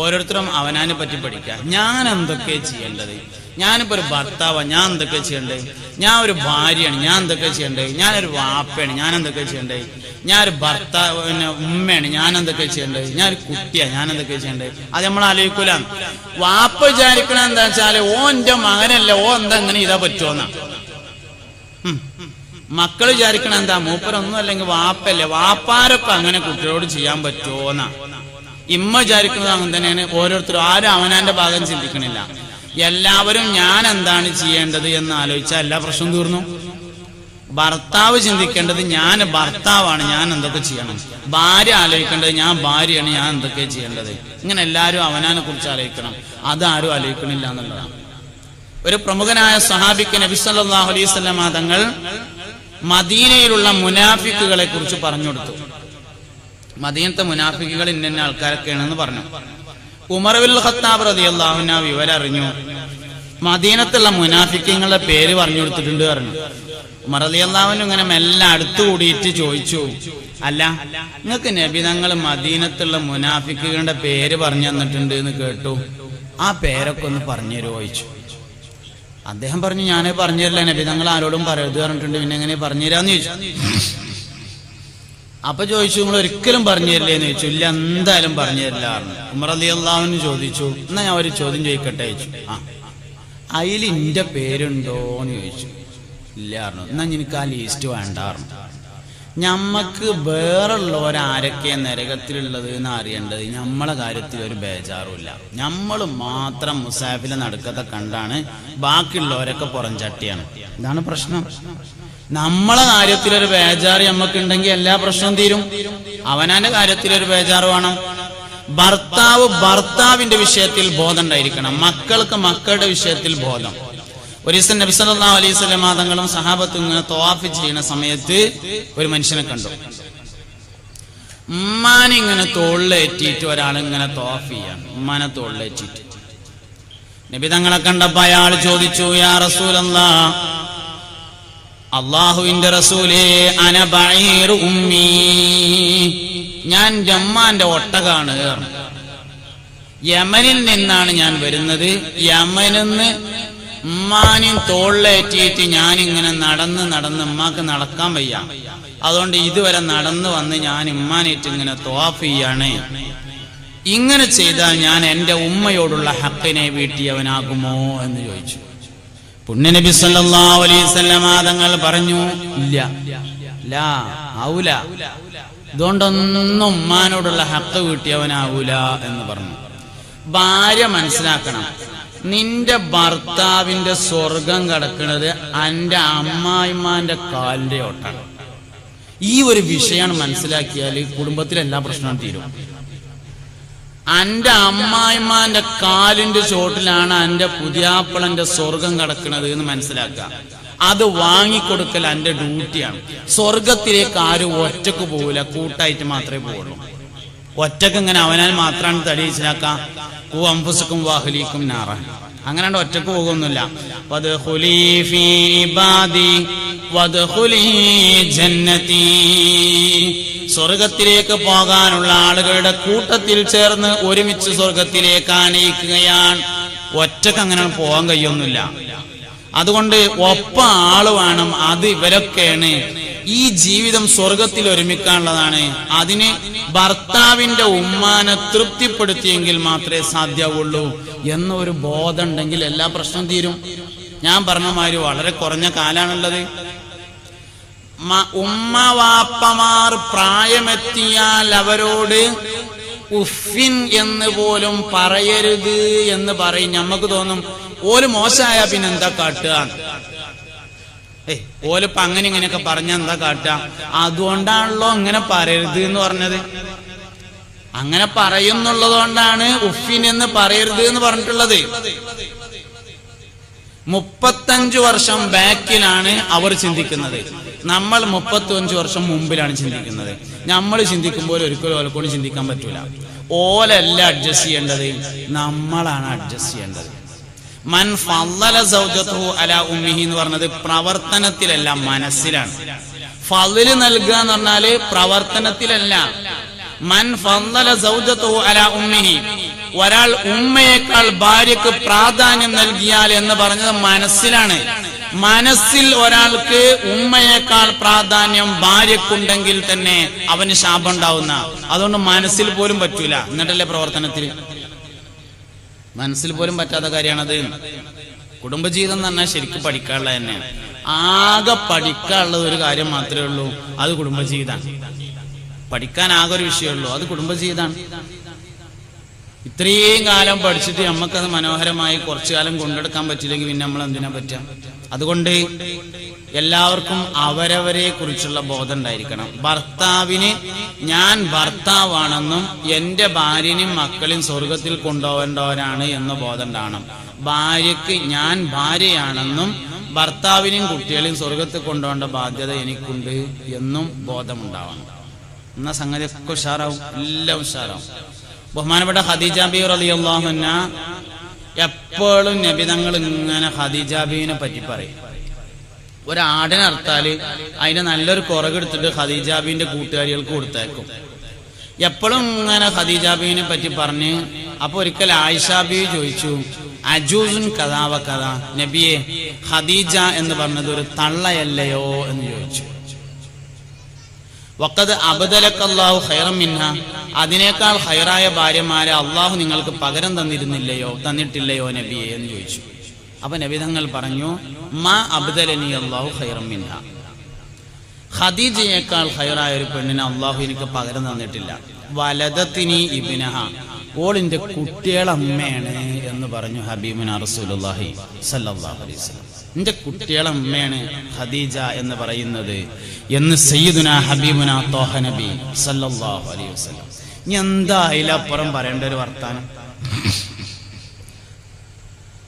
ഓരോരുത്തരും അവനാനെ പറ്റി പഠിക്കുക. ഞാൻ എന്തൊക്കെ ചെയ്യേണ്ടത്, ഞാനിപ്പോ ഒരു ഭർത്താവാണ്, ഞാൻ എന്തൊക്കെ ചെയ്യേണ്ടത്, ഞാൻ ഒരു ഭാര്യയാണ്, ഞാൻ എന്തൊക്കെ ചെയ്യേണ്ടത്, ഞാനൊരു വാപ്പയാണ്, ഞാൻ എന്തൊക്കെ ചെയ്യേണ്ടത്, ഞാനൊരു ഭർത്താവിന് ഉമ്മയാണ്, ഞാൻ എന്തൊക്കെ ചെയ്യേണ്ടത്, ഞാനൊരു കുട്ടിയാണ്, ഞാൻ എന്തൊക്കെ ചെയ്യേണ്ടത്. അത് നമ്മൾ ആലോചിക്കൂല. വാപ്പ വിചാരിക്കണ എന്താ വെച്ചാല് ഓ എന്റെ മകനല്ല, ഓ എന്താ ഇങ്ങനെ ഇതാ പറ്റുമെന്നാ. മക്കൾ വിചാരിക്കണ എന്താ മൂപ്പരൊന്നും അല്ലെങ്കിൽ വാപ്പല്ലേ, വാപ്പാരൊക്കെ അങ്ങനെ കുട്ടികളോട് ചെയ്യാൻ പറ്റുമോന്നാ. ഇമ്മ വിചാരിക്കുന്നത് അങ്ങനെ തന്നെയാണ്. ഓരോരുത്തരും ആരും അവനാന്റെ ഭാഗം ചിന്തിക്കണില്ല. എല്ലാവരും ഞാൻ എന്താണ് ചെയ്യേണ്ടത് എന്ന് ആലോചിച്ചാൽ എല്ലാ പ്രശ്നവും തീർന്നു. ഭർത്താവ് ചിന്തിക്കേണ്ടത് ഞാൻ ഭർത്താവാണ്, ഞാൻ എന്തൊക്കെ ചെയ്യണം. ഭാര്യ ആലോചിക്കേണ്ടത് ഞാൻ ഭാര്യയാണ്, ഞാൻ എന്തൊക്കെ ചെയ്യേണ്ടത്. ഇങ്ങനെ എല്ലാവരും അവനാനെ കുറിച്ച് ആലോചിക്കണം. അതാരും ആലോചിക്കണില്ല എന്നുള്ളതാണ്. ഒരു പ്രമുഖനായ സഹാബിക്ക് നബി സല്ലല്ലാഹു അലൈഹി വസല്ലം തങ്ങൾ മദീനയിലുള്ള മുനാഫിക്കുകളെ കുറിച്ച് പറഞ്ഞു കൊടുത്തു. മദീനത്തെ മുനാഫിക്കുകൾ ഇന്ന ആൾക്കാരൊക്കെയാണെന്ന് പറഞ്ഞു. ഉമർ ഇബ്നുൽ ഖത്താബ് റളിയല്ലാഹു അൻഹു വിവരം അറിഞ്ഞു. മദീനത്തുള്ള മുനാഫിക്കുകളുടെ പേര് പറഞ്ഞു കൊടുത്തിട്ടുണ്ട് പറഞ്ഞു. ഉമർ റളിയല്ലാഹു അൻഹു ഇങ്ങനെ മെല്ലെ അടുത്ത് കൂടിയിട്ട് ചോദിച്ചു, അല്ല നിങ്ങൾക്ക് നബി തങ്ങൾ മദീനത്തുള്ള മുനാഫിക്കുകളുടെ പേര് പറഞ്ഞു തന്നിട്ടുണ്ട് എന്ന് കേട്ടു, ആ പേരൊക്കെ ഒന്ന് പറഞ്ഞു തരുമോ ചോദിച്ചു. അദ്ദേഹം പറഞ്ഞു, ഞാൻ പറഞ്ഞു തരില്ല നബി തങ്ങൾ ആരോടും പറയരുത് പറഞ്ഞിട്ടുണ്ട്, പിന്നെ എങ്ങനെ പറഞ്ഞു തരാന്ന് ചോദിച്ചു. അപ്പൊ ചോദിച്ചു, നിങ്ങൾ ഒരിക്കലും പറഞ്ഞു തരില്ലേന്ന് ചോദിച്ചു. ഇല്ല എന്തായാലും പറഞ്ഞു തരില്ല പറഞ്ഞു. ഉമർ റളിയല്ലാഹു അൻഹു ചോദിച്ചു, എന്നാ ഞാൻ ഒരു ചോദ്യം ചോദിക്കട്ടെ ചോദിച്ചു. അതിൽ ഇന്റെ പേരുണ്ടോന്ന് ചോദിച്ചു. ഇല്ല പറഞ്ഞു. എന്നാ എനിക്ക് ആ ലിസ്റ്റ് വേണ്ട പറഞ്ഞു. ഞമ്മക്ക് വേറുള്ളവരാരൊക്കെ നരകത്തിലുള്ളത് എന്ന് അറിയേണ്ടത് നമ്മളെ കാര്യത്തിൽ ഒരു ബേജാറുമില്ല. നമ്മൾ മാത്രം മുസാഫിലെ നടക്കത്തെ കണ്ടാണ് ബാക്കിയുള്ളവരൊക്കെ പുറംചട്ടിയാണ്. ഇതാണ് പ്രശ്നം. നമ്മളെ കാര്യത്തിലൊരു ബേജാറ് നമ്മക്കുണ്ടെങ്കിൽ എല്ലാ പ്രശ്നവും തീരും. അവനാന്റെ കാര്യത്തിലൊരു ബേജാറ് വേണം. ഭർത്താവിന്റെ വിഷയത്തിൽ ബോധം ഉണ്ടായിരിക്കണം, മക്കൾക്ക് മക്കളുടെ വിഷയത്തിൽ ബോധം. ഒരു ദിവസം നബി സല്ലല്ലാഹു അലൈഹി വസല്ലം തങ്ങളും സഹാബത്തും ഇങ്ങനെ തവാഫ് ചെയ്യുന്ന സമയത്ത് ഒരു മനുഷ്യനെ കണ്ടു. ഉമ്മാനെ ഇങ്ങനെ തോളിലേറ്റിയിട്ട് ഒരാളിങ്ങനെ തവാഫ് ചെയ്യാണ്, ഉമ്മാനെ തോളിലേറ്റിട്ട്. നബി തങ്ങളെ കണ്ടപ്പോ അയാൾ ചോദിച്ചു, യാ റസൂലല്ലാഹ്, അല്ലാഹുവിന്റെ റസൂലേ, അന ബഈറു ഉമ്മി, ഞാൻ ഉമ്മാന്റെ ഒട്ടകാണ്. യമനിൽ നിന്നാണ് ഞാൻ വരുന്നത്. യമനിന്ന് ഉമ്മാനും തോളിലേറ്റിയിട്ട് ഞാനിങ്ങനെ നടന്ന് ഉമ്മാക്ക് നടക്കാൻ വയ്യ, അതുകൊണ്ട് ഇതുവരെ നടന്നു വന്ന് ഞാൻ ഉമ്മാനേറ്റ് ഇങ്ങനെ തവാഫ് ചെയ്യാണ്. ഇങ്ങനെ ചെയ്താൽ ഞാൻ എന്റെ ഉമ്മയോടുള്ള ഹക്കിനെ വീട്ടിയവനാകുമോ എന്ന് ചോദിച്ചു. പുണ്യനബി സല്ലല്ലാഹു അലൈഹി വസല്ലം തങ്ങൾ പറഞ്ഞു, ഇല്ല, ലാ ആവൂല, ഇതുകൊണ്ടൊന്നും ഉമ്മാനോടുള്ള ഹക്ക് വീട്ടിയവനാവൂല എന്ന് പറഞ്ഞു. ഭാര്യ മനസ്സിലാക്കണം, നിന്റെ ഭർത്താവിന്റെ സ്വർഗം കിടക്കുന്നത് അന്റെ അമ്മായിമാന്റെ കാലിന്റെ ഓട്ടാണ്. ഈ ഒരു വിഷയമാണ് മനസ്സിലാക്കിയാൽ കുടുംബത്തിലെല്ലാ പ്രശ്നവും തീരും. അന്റെ അമ്മായിമാന്റെ കാലിന്റെ ചോട്ടിലാണ് അന്റെ പുതിയാപ്പളന്റെ സ്വർഗം കിടക്കുന്നത് എന്ന് മനസ്സിലാക്കുക. അത് വാങ്ങിക്കൊടുക്കൽ അന്റെ ഡ്യൂട്ടിയാണ്. സ്വർഗത്തിലേക്ക് ആരും ഒറ്റക്ക് പോവില്ല, കൂട്ടായിട്ട് മാത്രമേ പോവുള്ളൂ. ഒറ്റക്ക് ഇങ്ങനെ അവനാൽ മാത്രമാണ് തടി മനസ്സിലാക്കാം. അംഫുസക്കും വാഹ്ലീക്കും നാറ, അങ്ങനെ ഒറ്റക്ക് പോകുന്നില്ല. വദ്ഖുലീ ഫീ ഇബാദി വദ്ഖുലീ ജന്നതി, സ്വർഗത്തിലേക്ക് പോകാനുള്ള ആളുകളുടെ കൂട്ടത്തിൽ ചേർന്ന് ഒരുമിച്ച് സ്വർഗത്തിലേക്ക് ആനയിക്കുകയാണ്. ഒറ്റക്ക് അങ്ങനെ പോകാൻ കഴിയൊന്നുമില്ല. അതുകൊണ്ട് ഒപ്പം ആള് വേണം. അത് ഇവരൊക്കെയാണ് ഈ ജീവിതം സ്വർഗത്തിൽ ഒരുമിക്കാനുള്ളതാണ്. അതിന് ഭർത്താവിന്റെ ഉമ്മാനെ തൃപ്തിപ്പെടുത്തിയെങ്കിൽ മാത്രമേ സാധ്യമാവുള്ളൂ എന്നൊരു ബോധം ഉണ്ടെങ്കിൽ എല്ലാ പ്രശ്നം തീരും. ഞാൻ പറഞ്ഞ മാതിരി വളരെ കുറഞ്ഞ കാലാണുള്ളത്. ഉമ്മ വാപ്പമാർ പ്രായമെത്തിയാൽ അവരോട് ഉഫിൻ എന്ന് പോലും പറയരുത് എന്ന് പറയും. നമുക്ക് തോന്നും ഓല് മോശമായ പിന്നെ എന്താ കാട്ടുക, ഓലിപ്പ അങ്ങനെ ഇങ്ങനെയൊക്കെ പറഞ്ഞ എന്താ കാട്ടുക. അതുകൊണ്ടാണല്ലോ അങ്ങനെ പറയരുത് എന്ന് പറഞ്ഞത്. അങ്ങനെ പറയുന്നുള്ളത് കൊണ്ടാണ് ഉഫിൻ എന്ന് പറയരുത് എന്ന് പറഞ്ഞിട്ടുള്ളത്. 35 വർഷം ബാക്കിലാണ് അവർ ചിന്തിക്കുന്നത്. നമ്മൾ 35 വർഷം മുമ്പിലാണ് ചിന്തിക്കുന്നത്. നമ്മൾ ചിന്തിക്കുമ്പോൾ ഒരിക്കലും ഓലക്കൊണ്ട് ചിന്തിക്കാൻ പറ്റൂല. ഓലല്ല അഡ്ജസ്റ്റ് ചെയ്യേണ്ടത്, നമ്മളാണ് അഡ്ജസ്റ്റ് ചെയ്യേണ്ടത്. മൻ ഫളല സൗജതുഹു അലാ ഉമ്മിഹി എന്ന് പറഞ്ഞത് പ്രവർത്തനത്തിലല്ല, മനസ്സിലാണ്. ഫളല് നൽകുക എന്ന് പറഞ്ഞാല് പ്രവർത്തനത്തിലല്ല. മൻ ഫളല സൗജതുഹു അലാ ഉമ്മിഹി, ഒരാൾ ഉമ്മയേക്കാൾ ഭാര്യക്ക് പ്രാധാന്യം നൽകിയാൽ എന്ന് പറഞ്ഞത് മനസ്സിലാണ്. മനസ്സിൽ ഒരാൾക്ക് ഉമ്മയേക്കാൾ പ്രാധാന്യം ഭാര്യക്കുണ്ടെങ്കിൽ തന്നെ അവന് ശാപം ഉണ്ടാവുന്ന. അതുകൊണ്ട് മനസ്സിൽ പോലും പറ്റൂല, എന്നിട്ടല്ലേ പ്രവർത്തനത്തിൽ. മനസ്സിൽ പോലും പറ്റാത്ത കാര്യമാണത്. കുടുംബജീവിതം എന്ന് പറഞ്ഞാൽ ശരിക്കും പഠിക്കാനുള്ളത് തന്നെയാണ്. ആകെ പഠിക്കാനുള്ളത് ഒരു കാര്യം മാത്രമേ ഉള്ളൂ, അത് കുടുംബജീവിതമാണ്. പഠിക്കാൻ ആകെ ഒരു വിഷയമുള്ളൂ, അത് കുടുംബജീവിതമാണ്. ഇത്രയും കാലം പഠിച്ചിട്ട് നമുക്കത് മനോഹരമായി കുറച്ചു കാലം കൊണ്ടെടുക്കാൻ പറ്റില്ലെങ്കിൽ പിന്നെ നമ്മൾ എന്തിനാ പറ്റാം. അതുകൊണ്ട് എല്ലാവർക്കും അവരവരെ കുറിച്ചുള്ള ബോധം ഉണ്ടായിരിക്കണം. ഭർത്താവിന് ഞാൻ ഭർത്താവാണെന്നും എന്റെ ഭാര്യനെയും മക്കളെയും സ്വർഗത്തിൽ കൊണ്ടുപോകേണ്ടവരാണ് എന്ന ബോധം ഉണ്ടാവണം. ഭാര്യക്ക് ഞാൻ ഭാര്യയാണെന്നും ഭർത്താവിനെയും കുട്ടികളെയും സ്വർഗത്തിൽ കൊണ്ടുപോകേണ്ട ബാധ്യത എനിക്കുണ്ട് എന്നും ബോധമുണ്ടാവണം. എന്നാ സംഗതിയൊക്കെ ഉഷാറാവും, എല്ലാം ഉഷാറാവും. ബഹുമാനപ്പെട്ട ഖദീജ ബീവി റളിയല്ലാഹു അൻഹ എപ്പോഴും നബി തങ്ങൾ ഇങ്ങനെ ഖദീജ ബീവിനെ പറ്റി പറയും. ഒരാടിനെ അറുത്താല് അതിന്റെ നല്ലൊരു കുറകെടുത്തിട്ട് ഖദീജ ബീവിന്റെ കൂട്ടുകാരികൾക്ക് കൊടുത്തേക്കും. എപ്പോഴും ഇങ്ങനെ ഖദീജ ബീവിനെ പറ്റി പറഞ്ഞ്. അപ്പൊ ഒരിക്കൽ ആയിഷ ബീവി ചോദിച്ചു, അജൂസുൻ കഥാവ കഥ, നബിയെ ഖദീജ എന്ന് പറഞ്ഞത് ഒരു തള്ളയല്ലയോ എന്ന് ചോദിച്ചു. വഖദ് അബ്ദലക്കല്ലാഹു ഖൈറൻ മിൻഹ, അതിനേക്കാൾ ഖൈറായ ഭാര്യമാരെ അള്ളാഹു നിങ്ങൾക്ക് പകരം തന്നിട്ടില്ലയോ നബിയെ എന്ന് ചോദിച്ചു. അപ്പൊ നബി തങ്ങൾ പറഞ്ഞു, മാ അബ്ദലനി അല്ലാഹു ഖൈറൻ മിൻഹ, ഖദീജയേക്കാൾ ഖൈറായ ഒരു പെണ്ണിനെ അള്ളാഹു എനിക്ക് പകരം തന്നിട്ടില്ല. വലദത്തിനി ഇബ്നഹ, ഓളിന്റെ കുട്ടികളമ്മയാണ് എന്ന് പറഞ്ഞു ഹബീബുനാ റസൂലുള്ളാഹി സ്വല്ലല്ലാഹു അലൈഹി വസല്ലം. എന്റെ കുട്ടികളമ്മയാണ് ഖദീജ എന്ന് പറയുന്നത് എന്ന് സയ്യിദുനാ ഹബീബുനാ ത്വാഹ നബി സ്വല്ലല്ലാഹു അലൈഹി വസല്ലം. ഇനി എന്താ അതിലപ്പുറം പറയേണ്ട ഒരു വർത്താനം?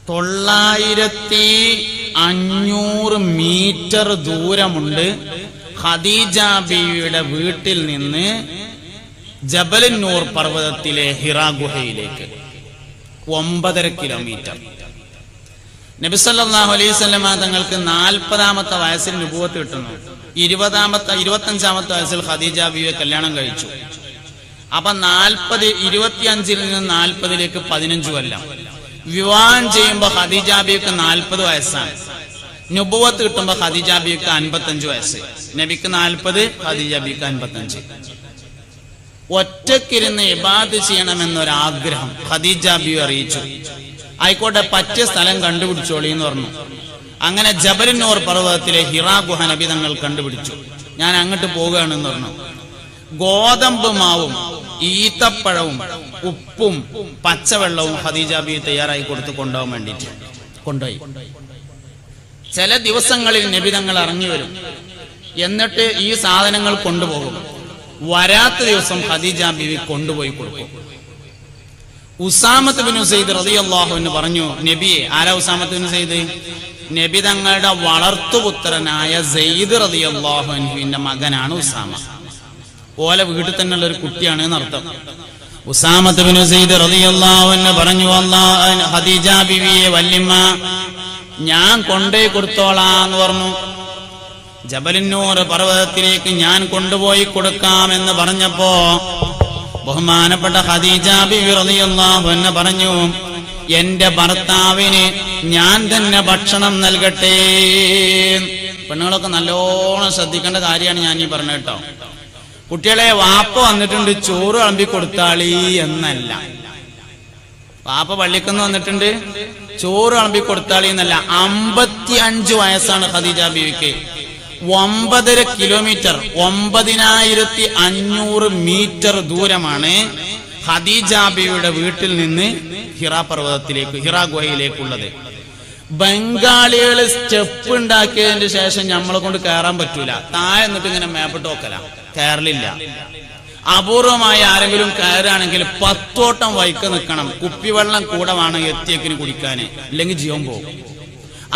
9500 മീറ്റർ ദൂരമുണ്ട് ഖദീജ ബീവിയുടെ വീട്ടിൽ നിന്ന് ജബലുന്നൂർ പർവ്വതത്തിലെ ഹിറാ ഗുഹയിലേക്ക്. 9.5 കിലോമീറ്റർ. നബി സല്ലല്ലാഹു അലൈഹി വസല്ലം തങ്ങൾക്ക് 40ാമത്തെ വയസ്സിൽ നുബുവത്ത് കിട്ടുന്നു. 25ാമത്തെ വയസ്സിൽ ഖദീജ ബീവിയെ കല്യാണം കഴിച്ചു. അപ്പൊ 25ൽ നിന്ന് 40ലേക്ക് 15 കൊല്ലം. വിവാഹം ചെയ്യുമ്പോ ഖദീജ ബീവിക്ക് 40 വയസ്സാണ്. നുബുവത്ത് കിട്ടുമ്പോ ഖദീജ ബീവിക്ക് 55 വയസ്സ്. നബിക്ക് 40, ഖദീജ ബീവിക്ക് 55. ഒറ്റക്കിരുന്ന് ഇബാദത്ത് ചെയ്യണമെന്നൊരാഗ്രഹം ഖദീജ ബീവി അറിയിച്ചു. ആയിക്കോട്ടെ, പറ്റിയ സ്ഥലം കണ്ടുപിടിച്ചോളി എന്ന് പറഞ്ഞു. അങ്ങനെ ജബലുന്നൂർ പർവ്വതത്തിലെ ഹിറാ ഗുഹ നബി തങ്ങൾ കണ്ടുപിടിച്ചു. ഞാൻ അങ്ങോട്ട് പോവുകയാണെന്ന് പറഞ്ഞു. ഗോതമ്പ് മാവും ഈത്തപ്പഴവും ഉപ്പും പച്ചവെള്ളവും ഖദീജ ബീവി തയ്യാറായി കൊടുത്ത് കൊണ്ടുപോകാൻ വേണ്ടിയിട്ട് കൊണ്ടുപോയി. ചില ദിവസങ്ങളിൽ നബി തങ്ങൾ ഇറങ്ങി വരും, എന്നിട്ട് ഈ സാധനങ്ങൾ കൊണ്ടുപോകും. വരാത്ത ദിവസം ഖദീജ ബീവി കൊണ്ടുപോയി കൊടുക്കും. ഉസാമത്ത് ബിൻ സയ്യിദ് റളിയല്ലാഹു അൻഹു പറഞ്ഞു, നബിയെ, ആരാ ഉസാമത്ത് ബിൻ സയ്യിദ്? നബി തങ്ങളുടെ വളർത്തുപുത്രനായ സയ്യിദ് റളിയല്ലാഹു അൻഹുവിന്റെ മകനാണ് ഉസാമ. ഓല വീട്ടിൽ തന്നെയുള്ള ഒരു കുട്ടിയാണ് എന്നർത്ഥം. ഉസാമത്ത് ബിൻ സയ്യിദ് റളിയല്ലാഹു അൻഹു പറഞ്ഞു, ഖദീജ ബീവിയെ വല്യമ്മ ഞാൻ കൊണ്ടുപോയി കൊടുത്തോളാന്ന് പറഞ്ഞു. ജബലുന്നൂർ പർവ്വതത്തിലേക്ക് ഞാൻ കൊണ്ടുപോയി കൊടുക്കാമെന്ന് പറഞ്ഞപ്പോ ബഹുമാനപ്പെട്ട ഖദീജ ബീവി റളിയല്ലാഹു അൻഹ പറഞ്ഞു, എന്റെ ഭർത്താവിന് ഞാൻ തന്നെ ഭക്ഷണം നൽകട്ടെ. പെണ്ണുങ്ങളൊക്കെ നല്ലോണം ശ്രദ്ധിക്കേണ്ട കാര്യമാണ് ഞാൻ ഈ പറഞ്ഞ കേട്ടോ. കുട്ടികളെ വാപ്പ വന്നിട്ടുണ്ട് ചോറ് വിളമ്പി കൊടുത്താളി എന്നല്ല. വാപ്പ പള്ളിക്കുന്ന് വന്നിട്ടുണ്ട് ചോറ് വിളമ്പി കൊടുത്താളി എന്നല്ല. 55 വയസ്സാണ് ഖദീജ ബീവിക്ക്. 9.5 കിലോമീറ്റർ 9500 മീറ്റർ ദൂരമാണ് ഖദീജ ബീവിയുടെ വീട്ടിൽ നിന്ന് ഹിറാ പർവ്വതത്തിലേക്ക്, ഹിറാ ഗുഹയിലേക്കുള്ളത്. ബംഗാളികൾ സ്റ്റെപ്പ് ഉണ്ടാക്കിയതിന് ശേഷം നമ്മളെ കൊണ്ട് കയറാൻ പറ്റൂല. താഴെ എന്നിട്ട് ഇങ്ങനെ മേപ്പിട്ട് നോക്കല, കയറലില്ല. അപൂർവമായി ആരെങ്കിലും കയറാണെങ്കിൽ 10 ഓട്ടം വൈക്ക് നിൽക്കണം. കുപ്പിവെള്ളം കൂടെ വേണം എത്തിയേക്കിന് കുടിക്കാന്, ഇല്ലെങ്കിൽ ജീവൻ പോകും.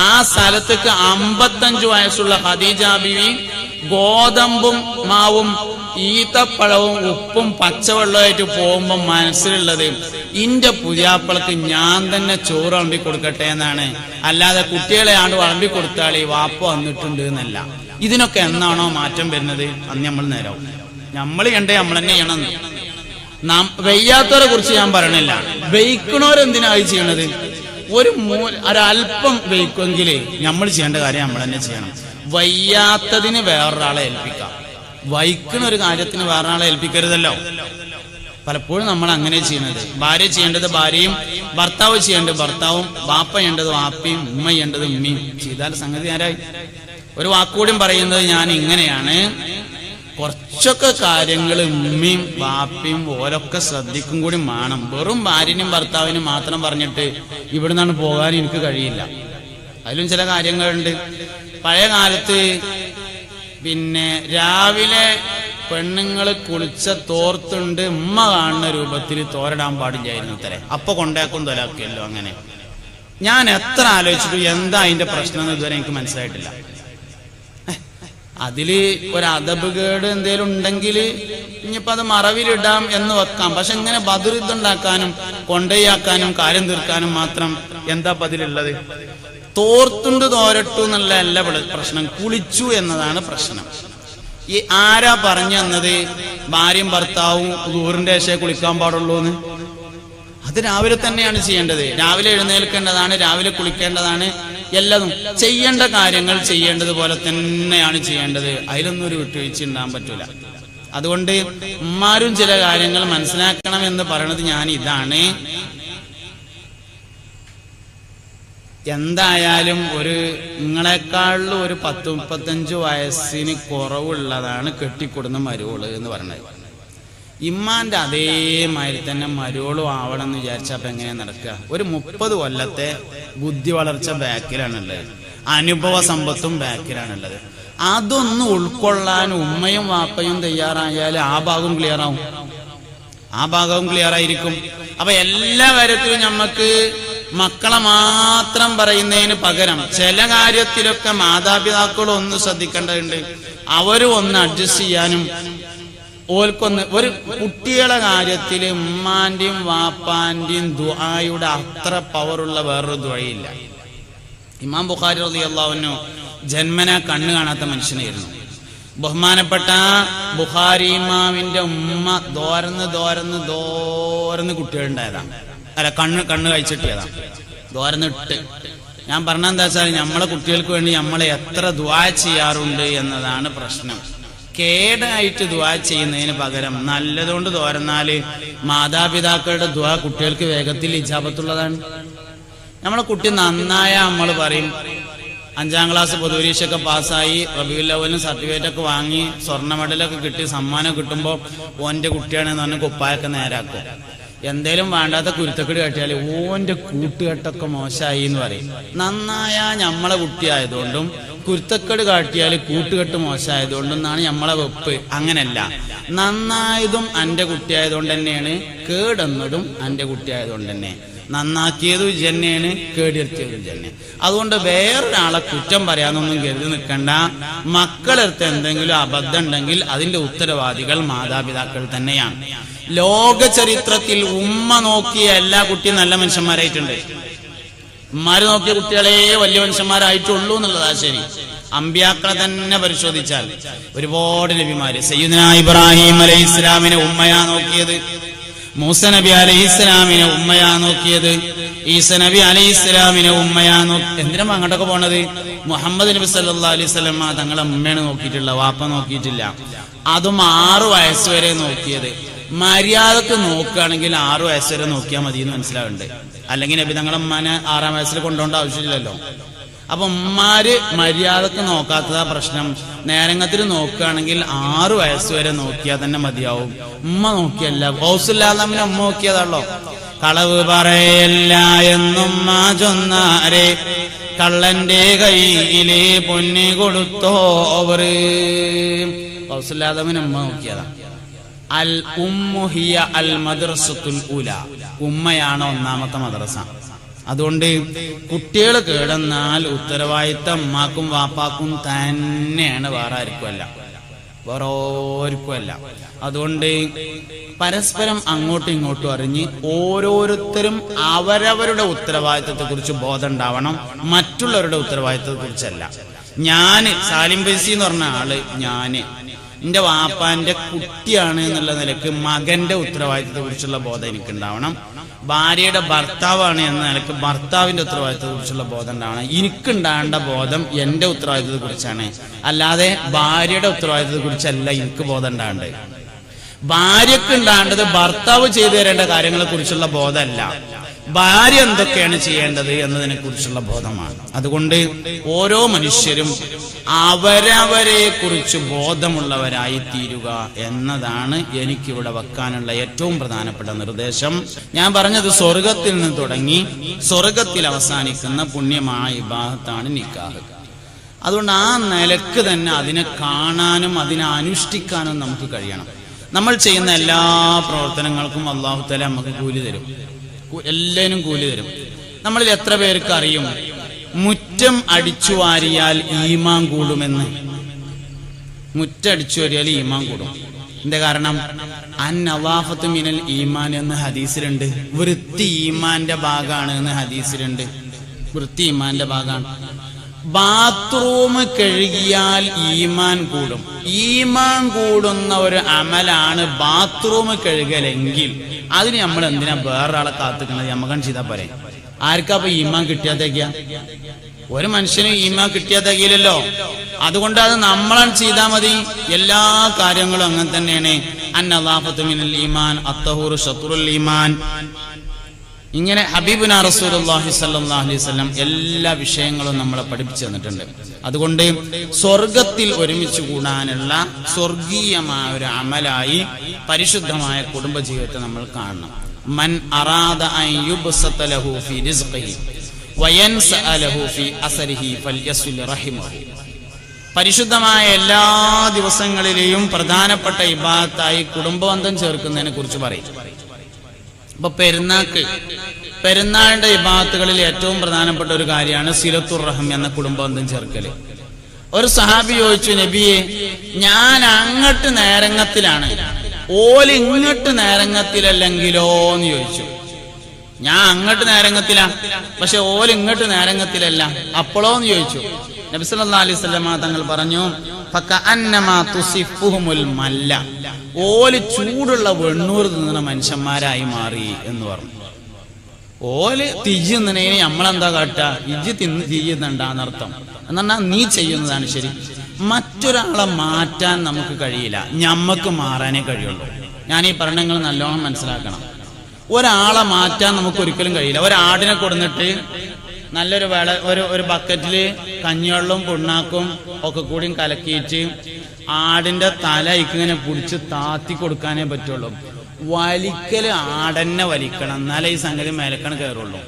ആ സ്ഥലത്തേക്ക് 55 വയസ്സുള്ള ഖദീജ ബീവി ഗോതമ്പും മാവും ഈത്തപ്പഴവും ഉപ്പും പച്ചവെള്ളമായിട്ട് പോകുമ്പോ മനസ്സിലുള്ളത് ഇന്റെ പുതിയാപ്പളക്ക് ഞാൻ തന്നെ ചോറ് വിളമ്പി കൊടുക്കട്ടെ എന്നാണ്. അല്ലാതെ കുട്ടികളെ ആണ്ട് വിളമ്പി കൊടുത്താളി വാപ്പ വന്നിട്ടുണ്ട് എന്നല്ല. ഇതിനൊക്കെ എന്നാണോ മാറ്റം വരുന്നത് അന്ന് നമ്മൾ നേരാവും. നമ്മൾ ചെയ്യണ്ടേ നമ്മൾ തന്നെ ചെയ്യണം. വെയ്യാത്തവരെ കുറിച്ച് ഞാൻ പറയണില്ല. വെയ്ക്കണോരെന്തിനായി ചെയ്യണത്? ഒരല്പം വെയ്ക്കുമെങ്കിൽ നമ്മൾ ചെയ്യേണ്ട കാര്യം നമ്മൾ തന്നെ ചെയ്യണം. വയ്യാത്തതിന് വേറൊരാളെ ഏൽപ്പിക്കാം, വൈക്കണ ഒരു കാര്യത്തിന് വേറൊരാളെ ഏൽപ്പിക്കരുതല്ലോ. പലപ്പോഴും നമ്മൾ അങ്ങനെ ചെയ്യുന്നത്. ഭാര്യ ചെയ്യേണ്ടത് ഭാര്യയും, ഭർത്താവ് ചെയ്യേണ്ടത് ഭർത്താവും, വാപ്പ ചെയ്യേണ്ടത് വാപ്പയും, ഉമ്മ ചെയ്യേണ്ടത് ഉമ്മയും ചെയ്താൽ സംഗതി ആരായി? ഒരു വാക്കുകൂടിയും പറയുന്നത് ഞാൻ ഇങ്ങനെയാണ്, കുറച്ചൊക്കെ കാര്യങ്ങൾ ഉമ്മയും വാപ്പയും ഓരൊക്കെ ശ്രദ്ധിക്കും കൂടി വേണം. വെറും ഭാര്യനും ഭർത്താവിനും മാത്രം പറഞ്ഞിട്ട് ഇവിടെ നിന്നാണ് പോകാൻ എനിക്ക് കഴിയില്ല. അതിലും ചില കാര്യങ്ങളുണ്ട്. പഴയ കാലത്ത് പിന്നെ രാവിലെ പെണ്ണുങ്ങൾ കുളിച്ച തോർത്തുണ്ട് ഉമ്മ കാണുന്ന രൂപത്തിൽ തോരടാൻ പാടില്ലായിരുന്നു അത്രേ. അപ്പൊ കൊണ്ടാക്കും തൊലാക്കിയല്ലോ. അങ്ങനെ ഞാൻ എത്ര ആലോചിച്ചിട്ടു എന്താ അതിന്റെ പ്രശ്നം എന്ന് ഇതുവരെ എനിക്ക് മനസ്സിലായിട്ടില്ല. അതില് ഒരു അദബ് കേട് എന്തേലും ഉണ്ടെങ്കിൽ ഇനിയിപ്പോ അത് മറവിലിടാം എന്ന് വെക്കാം. പക്ഷെ ഇങ്ങനെ ബദുരിതുണ്ടാക്കാനും കൊണ്ടയാക്കാനും കാര്യം തീർക്കാനും മാത്രം എന്താ പതിലുള്ളത്? തോർത്തുണ്ട് തോരട്ടു എന്നുള്ള അല്ല പ്രശ്നം, കുളിച്ചു എന്നതാണ് പ്രശ്നം. ഈ ആരാ പറഞ്ഞു തന്നത് ഭാര്യയും ഭർത്താവും ദൂറിന്റെ ശേഷം കുളിക്കാൻ പാടുള്ളൂ എന്ന്? അത് രാവിലെ തന്നെയാണ് ചെയ്യേണ്ടത്. രാവിലെ എഴുന്നേൽക്കേണ്ടതാണ്, രാവിലെ കുളിക്കേണ്ടതാണ്. എല്ലാതും ചെയ്യേണ്ട കാര്യങ്ങൾ ചെയ്യേണ്ടതുപോലെ തന്നെയാണ് ചെയ്യേണ്ടത്. അതിലൊന്നും ഒരു വിട്ടുവീഴ്ച ഉണ്ടാകാൻ പറ്റൂല. അതുകൊണ്ട് ഉമ്മാരും ചില കാര്യങ്ങൾ മനസ്സിലാക്കണം എന്ന് പറയുന്നത് ഞാൻ ഇതാണ്. എന്തായാലും നിങ്ങളെക്കാളിലും ഒരു 10-35 വയസ്സിന് കുറവുള്ളതാണ് കെട്ടിക്കൊടുന്ന മരുവോള് എന്ന് പറഞ്ഞത്. ഇമ്മാന്റെ അതേമാതിരി തന്നെ മരുവോളും ആവണം എന്ന് വിചാരിച്ചപ്പോ എങ്ങനെയാ നടക്കുക? ഒരു 30 കൊല്ലത്തെ ബുദ്ധി വളർച്ച ബാക്കിലാണുള്ളത്, അനുഭവ സമ്പത്തും ബാക്കിലാണുള്ളത്. അതൊന്നും ഉൾക്കൊള്ളാൻ ഉമ്മയും വാപ്പയും തയ്യാറായാൽ ആ ഭാഗവും ക്ലിയർ ആവും, ആ ഭാഗവും ക്ലിയർ ആയിരിക്കും. അപ്പൊ എല്ലാ കാര്യത്തിലും നമുക്ക് മക്കളെ മാത്രം പറയുന്നതിന് പകരം ചില കാര്യത്തിലൊക്കെ മാതാപിതാക്കളും ഒന്ന് ശ്രദ്ധിക്കേണ്ടതുണ്ട്. അവരും ഒന്ന് അഡ്ജസ്റ്റ് ചെയ്യാനും ഓൽക്കൊന്ന് ഒരു കുട്ടികളെ കാര്യത്തിൽ ഉമ്മാന്റെയും വാപ്പാന്റെയും ദുആയുടെ അത്ര പവറുള്ള വേറൊരു ദുആയില്ല. ഇമാം ബുഖാരി റളിയല്ലാഹു അൻഹു ജന്മന കണ്ണ് കാണാത്ത മനുഷ്യനായിരുന്നു. ബഹുമാനപ്പെട്ട ബുഖാരി ഇമാമിന്റെ ഉമ്മ ദോരന്ന് കുട്ടികളുണ്ടായതാണ്. അല്ല, കണ്ണ് കഴിച്ചിട്ടിയതാണ്, ദോരന്നിട്ട്. ഞാൻ പറഞ്ഞെന്താ വെച്ചാൽ നമ്മളെ കുട്ടികൾക്ക് വേണ്ടി നമ്മളെ എത്ര ദുആ ചെയ്യാറുണ്ട് എന്നതാണ് പ്രശ്നം. കേടായിട്ട് ദുആ ചെയ്യുന്നതിന് പകരം നല്ലതുകൊണ്ട് തോരന്നാല് മാതാപിതാക്കളുടെ ദുആ കുട്ടികൾക്ക് വേഗത്തിൽ ഇജാബത്തുള്ളതാണ്. നമ്മളെ കുട്ടി നന്നായ നമ്മൾ പറയും 5ാം ക്ലാസ് പൊതുപരീക്ഷയൊക്കെ പാസ്സായി റബീഉൽ അവ്വലിന് സർട്ടിഫിക്കറ്റ് ഒക്കെ വാങ്ങി സ്വർണ്ണ മെഡലൊക്കെ കിട്ടി സമ്മാനം കിട്ടുമ്പോൾ ഓന്റെ കുട്ടിയാണെന്ന് പറഞ്ഞ് കുപ്പായൊക്കെ നേരാക്കും. എന്തേലും വേണ്ടാത്ത കുരുത്തക്കെട് കാട്ടിയാൽ ഓന്റെ കൂട്ടുകെട്ടൊക്കെ മോശമായി എന്ന് പറയും. നന്നായ നമ്മളെ കുട്ടിയായതുകൊണ്ടും കുരുത്തക്കേട് കാട്ടിയാൽ കൂട്ടുകെട്ട് മോശമായതുകൊണ്ടും എന്നാണ് നമ്മളെ വെപ്പ്. അങ്ങനല്ല, നന്നായതും അന്റെ കുട്ടിയായതുകൊണ്ട് തന്നെയാണ്, കേടെന്നതും അന്റെ കുട്ടിയായതുകൊണ്ട് തന്നെ. നന്നാക്കിയതും ജന്നെയാണ്, കേടിയെത്തിയതും ജന്നെ. അതുകൊണ്ട് വേറൊരാളെ കുറ്റം പറയാനൊന്നും കരുതി നിൽക്കണ്ട. മക്കളെടുത്ത് എന്തെങ്കിലും അബദ്ധം ഉണ്ടെങ്കിൽ അതിന്റെ ഉത്തരവാദികൾ മാതാപിതാക്കൾ തന്നെയാണ്. ലോക ചരിത്രത്തിൽ ഉമ്മ നോക്കിയ എല്ലാ കുട്ടിയും നല്ല മനുഷ്യന്മാരായിട്ടുണ്ട്. ഉമ്മാര് നോക്കിയ കുട്ടികളെ വലിയ മനുഷ്യന്മാരായിട്ടുള്ളൂ എന്നുള്ളതാ ശരി. അമ്പിയാക്കളെ തന്നെ പരിശോധിച്ചാൽ ഒരുപാട് നബിമാര്, സയ്യിദുനാ ഇബ്രാഹിം അലൈഹിസ്സലാമിനെ ഉമ്മയാ നോക്കിയത്, മൂസ നബി അലൈഹിസ്സലാമിനെ ഉമ്മയാ നോക്കിയത്, ഈസ നബി അലൈഹിസ്സലാമിനെ ഉമ്മയാന്ന് എന്തിനാ അങ്ങോട്ടൊക്കെ പോണത്? മുഹമ്മദ് നബി സല്ലല്ലാഹു അലൈഹി വസല്ലം തങ്ങളെ ഉമ്മയാണ് നോക്കിയിട്ടുള്ള, വാപ്പ നോക്കിയിട്ടില്ല. അതും 6 വയസ്സ് വരെ നോക്കിയത്. മര്യാദക്ക് നോക്കുകയാണെങ്കിൽ 6 വയസ്സ് വരെ നോക്കിയാൽ മതി എന്ന് മനസ്സിലാവുന്നുണ്ട്. അല്ലെങ്കിൽ നബി തങ്ങളെ ഉമ്മാനെ 6-ാം വയസ്സിൽ കൊണ്ടുപോകേണ്ട ആവശ്യമില്ലല്ലോ. അപ്പൊ ഉമ്മാര് മര്യാദക്ക് നോക്കാത്തതാ പ്രശ്നം. നേരങ്ങത്തിൽ നോക്കുകയാണെങ്കിൽ 6 വയസ്സ് വരെ നോക്കിയാൽ തന്നെ മതിയാവും. ഉമ്മ നോക്കിയല്ല, ഗൗസുല്ലാമിനെ ഉമ്മ നോക്കിയതാണല്ലോ. കളവ് പറയല്ല എന്നുമ്മ ചൊന്നാരെ കള്ളന്റെ കയ്യിലെ പൊന്നി കൊടുത്തോവറ്. ഗൗസുല്ലാമിനെ ഉമ്മ നോക്കിയതാ. അൽ ഉമ്മുഹിയ അൽ മദ്രസത്തുൽ ഉല, ഉമ്മയാണ് 1ാമത്തെ മദ്രസ. അതുകൊണ്ട് കുട്ടികൾ കേടന്നാൽ ഉത്തരവാദിത്തം ഉമ്മാക്കും വാപ്പാക്കും തന്നെയാണ്, വേറെ ആർക്കുമല്ല, വേറെ ഓർക്കുമല്ല. അതുകൊണ്ട് പരസ്പരം അങ്ങോട്ടും ഇങ്ങോട്ടും അറിഞ്ഞ് ഓരോരുത്തരും അവരവരുടെ ഉത്തരവാദിത്തത്തെ കുറിച്ച് ബോധം ഉണ്ടാവണം, മറ്റുള്ളവരുടെ ഉത്തരവാദിത്തത്തെ കുറിച്ചല്ല. ഞാന് സാലിം ഫൈസി എന്ന് പറഞ്ഞ ആള്, ഞാന് എന്റെ വാപ്പാന്റെ കുട്ടിയാണ് എന്നുള്ള നിലക്ക് മകന്റെ ഉത്തരവാദിത്തത്തെ കുറിച്ചുള്ള ബോധം എനിക്കുണ്ടാവണം. ഭാര്യയുടെ ഭർത്താവാണ് എന്ന നിലക്ക് ഭർത്താവിന്റെ ഉത്തരവാദിത്തത്തെ കുറിച്ചുള്ള ബോധം ഉണ്ടാവണം. എനിക്കുണ്ടാകേണ്ട ബോധം എന്റെ ഉത്തരവാദിത്തത്തെ കുറിച്ചാണ്, അല്ലാതെ ഭാര്യയുടെ ഉത്തരവാദിത്തത്തെ കുറിച്ചല്ല എനിക്ക് ബോധം ഉണ്ടാകേണ്ടത്. ഭാര്യക്ക് ഉണ്ടാകേണ്ടത് ഭർത്താവ് ചെയ്തു തരേണ്ട കാര്യങ്ങളെ കുറിച്ചുള്ള ബോധമല്ല, ഭാര്യ എന്തൊക്കെയാണ് ചെയ്യേണ്ടത് എന്നതിനെ കുറിച്ചുള്ള ബോധമാണ്. അതുകൊണ്ട് ഓരോ മനുഷ്യരും അവരവരെ കുറിച്ച് ബോധമുള്ളവരായി തീരുക എന്നതാണ് എനിക്കിവിടെ വെക്കാനുള്ള ഏറ്റവും പ്രധാനപ്പെട്ട നിർദ്ദേശം. ഞാൻ പറഞ്ഞത് സ്വർഗത്തിൽ നിന്ന് തുടങ്ങി സ്വർഗത്തിൽ അവസാനിക്കുന്ന പുണ്യമായ ഇബാദത്താണ് നിക്കാഹ്. അതുകൊണ്ട് ആ നിലക്ക് തന്നെ അതിനെ കാണാനും അതിനെ അനുഷ്ഠിക്കാനും നമുക്ക് കഴിയണം. നമ്മൾ ചെയ്യുന്ന എല്ലാ പ്രവർത്തനങ്ങൾക്കും അല്ലാഹു തആല നമുക്ക് കൂലി തരും, എല്ലാവരും കൂലി തരും. നമ്മളിൽ എത്ര പേർക്ക് അറിയും മുറ്റം അടിച്ചു വാരിയാൽ ഈമാൻ കൂടുമെന്ന്? മുറ്റടിച്ചു വാരിയാൽ ഈമാൻ കൂടും. എന്താ കാരണം? അന്നവാഫത്ത് മിനൽ ഈമാൻ എന്ന് ഹദീസിലുണ്ട്. വൃത്തി ഈമാന്റെ ഭാഗമാണ് എന്ന് ഹദീസിലുണ്ട്. വൃത്തി ഈമാന്റെ ഭാഗമാണ്. ബാത്റൂം കഴുകിയാൽ ഈമാൻ കൂടും. ഈമാൻ കൂടുന്ന ഒരു അമലാണ് ബാത്റൂം കഴുകലെങ്കിൽ അതിന് നമ്മൾ എന്തിനാ വേറൊരാളെ കാത്തിക്കുന്നത്? നമ്മകൻ ചെയ്താൽ പോരെ. ആർക്കാ അപ്പൊ ഈമാൻ കിട്ടിയാത്തേക്ക? ഒരു മനുഷ്യനും ഈമാൻ കിട്ടിയാത്തേക്കില്ലല്ലോ. അതുകൊണ്ട് അത് നമ്മളാണ് ചെയ്താൽ മതി. എല്ലാ കാര്യങ്ങളും അങ്ങനെ തന്നെയാണ്. അന്നദാഫത്തു മിനൽ ഈമാൻ അത്തഹൂറു ശത്റുൽ ഈമാൻ. ഇങ്ങനെ ഹബീബുന റസൂലുള്ളാഹി സ്വല്ലല്ലാഹു അലൈഹി വസല്ലം എല്ലാ വിഷയങ്ങളും നമ്മളെ പഠിപ്പിച്ചു തന്നിട്ടുണ്ട്. അതുകൊണ്ട് സ്വർഗത്തിൽ ഒരുമിച്ച് കൂടാനുള്ള സ്വർഗീയമായ ഒരു അമലായി പരിശുദ്ധമായ കുടുംബജീവിതത്തെ നമ്മൾ കാണണം. മൻ അറാദ അൻ യുബ്സത ലഹു ഫീ റിസ്ഖിഹി വയൻസഅ ലഹു ഫീ അസരിഹി ഫൽയസ്ൽ റഹിമഹു. പരിശുദ്ധമായ എല്ലാ ദിവസങ്ങളിലെയും പ്രധാനപ്പെട്ട ഇബാദത്തായി കുടുംബബന്ധം ചേർക്കുന്നതിനെ കുറിച്ച് പറയും. ഇപ്പൊ പെരുന്നാളിന്റെ ഇബാദത്തുകളിൽ ഏറ്റവും പ്രധാനപ്പെട്ട ഒരു കാര്യമാണ് സിലത്തുർ റഹം എന്ന കുടുംബബന്ധം ചേർക്കല്. ഒരു സഹാബി ചോദിച്ചു, നബിയെ, ഞാൻ അങ്ങോട്ട് നേരങ്ങത്തിലാണ്, ഓല് ഇങ്ങോട്ട് നേരങ്ങത്തിലല്ലെങ്കിലോ എന്ന് ചോദിച്ചു. ഞാൻ അങ്ങോട്ട് നേരങ്ങത്തിലാ, പക്ഷെ ഓല് ഇങ്ങോട്ട് നേരങ്ങത്തിലല്ല, അപ്പോഴോ എന്ന് ചോദിച്ചു. നബി സല്ലല്ലാഹു അലൈഹി വസല്ലം തങ്ങൾ പറഞ്ഞു, ഫകഅന്നമാ തുസിഫുഹുൽ മല്ല, ഓല് ചൂടുള്ള വെണ്ണൂർ തിന്നുന്ന മനുഷ്യന്മാരായി മാറി എന്ന് പറഞ്ഞു. ഓല് തിജി തിന്നണേന് നമ്മളെന്താ കാട്ടുക? ഇജ്ജ് തിന്ന് തിന്നുണ്ടാന്നർത്ഥം. എന്നാ നീ ചെയ്യുന്നതാണ് ശരി. മറ്റൊരാളെ മാറ്റാൻ നമുക്ക് കഴിയില്ല, ഞമ്മക്ക് മാറാനേ കഴിയുള്ളൂ. ഞാൻ ഈ പറഞ്ഞങ്ങൾ നല്ലോണം മനസ്സിലാക്കണം. ഒരാളെ മാറ്റാൻ നമുക്ക് ഒരിക്കലും കഴിയില്ല. ഒരാടിനെ കൊടുന്നിട്ട് നല്ലൊരു ഒരു ബക്കറ്റില് കഞ്ഞിവെള്ളവും പുണ്ണാക്കും ഒക്കെ കൂടി കലക്കിയിട്ട് ആടിന്റെ തല ഇങ്ങനെ പിടിച്ച് താത്തി കൊടുക്കാനേ പറ്റുള്ളൂ. വലിക്കല് ആടന്നെ വലിക്കണം, എന്നാലേ ഈ സംഗതി മേലക്കണ് കയറുള്ളൂ.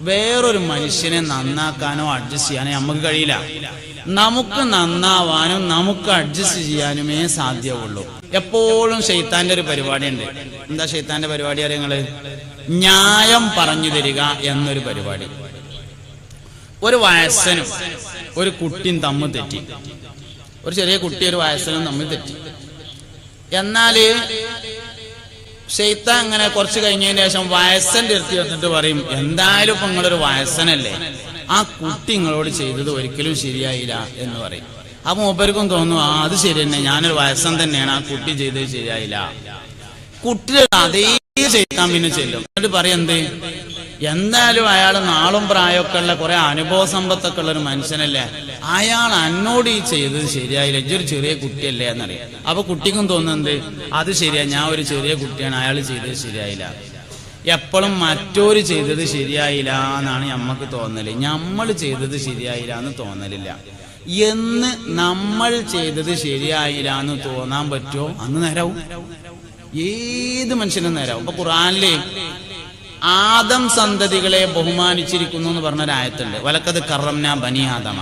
വേറൊരു മനുഷ്യനെ നന്നാക്കാനോ അഡ്ജസ്റ്റ് ചെയ്യാനോ നമുക്ക് കഴിയില്ല. നമുക്ക് നന്നാവാനും നമുക്ക് അഡ്ജസ്റ്റ് ചെയ്യാനുമേ സാധ്യമുള്ളൂ. എപ്പോഴും ശൈത്താന്റെ ഒരു പരിപാടിയുണ്ട്. എന്താ ശൈത്താന്റെ പരിപാടി അറിയങ്ങള്? ന്യായം പറഞ്ഞു തരിക എന്നൊരു പരിപാടി. ഒരു വയസ്സനും ഒരു കുട്ടിയും തമ്മിൽ തെറ്റി. ഒരു ചെറിയ കുട്ടി ഒരു വയസ്സനും തമ്മിൽ തെറ്റി. എന്നാല് ശൈത്താൻ അങ്ങനെ കുറച്ച് കഴിഞ്ഞതിന് ശേഷം വയസ്സന്റെ അടുത്ത് വന്നിട്ട് പറയും, എന്തായാലും ഇപ്പൊ നിങ്ങളൊരു വയസ്സനല്ലേ, ആ കുട്ടി നിങ്ങളോട് ചെയ്തത് ഒരിക്കലും ശരിയായില്ല എന്ന് പറയും. അപ്പൊ മൂപ്പർക്കും തോന്നും, അത് ശരി തന്നെ, ഞാനൊരു വയസ്സൻ തന്നെയാണ്, ആ കുട്ടി ചെയ്തത് ശരിയായില്ല. കുട്ടികൾ അതേ ശൈത്താൻ പിന്നെ ചെല്ലും. എന്നിട്ട് പറയും, എന്ത് എന്തായാലും അയാൾ നാളും പ്രായമൊക്കെ ഉള്ള കുറെ അനുഭവ സമ്പത്തൊക്കെ ഉള്ള ഒരു മനുഷ്യനല്ലേ, അയാൾ എന്നോട് ഈ ചെയ്തത് ശരിയായില്ല, ഇജ്ജൊരു ചെറിയ കുട്ടിയല്ലേ എന്നറിയാം. അപ്പൊ കുട്ടിക്കും തോന്നുന്നത് അത് ശരിയാ, ഞാൻ ഒരു ചെറിയ കുട്ടിയാണ്, അയാൾ ചെയ്തത് ശരിയായില്ല. എപ്പോഴും മറ്റോര് ചെയ്തത് ശരിയായില്ല എന്നാണ് നമ്മക്ക് തോന്നല്, നമ്മൾ ചെയ്തത് ശരിയായില്ല എന്ന് തോന്നലില്ല. എന്ന് നമ്മൾ ചെയ്തത് ശരിയായില്ല എന്ന് തോന്നാൻ പറ്റുമോ അന്ന് നേരാവും, ഏത് മനുഷ്യനും നേരാവും. ഇപ്പൊ ഖുർആനിലെ ആദം സന്തതികളെ ബഹുമാനിച്ചിരിക്കുന്നു എന്ന് പറഞ്ഞൊരായത്തുണ്ട്. വലക്കത് കറംന ബനി ആദമ,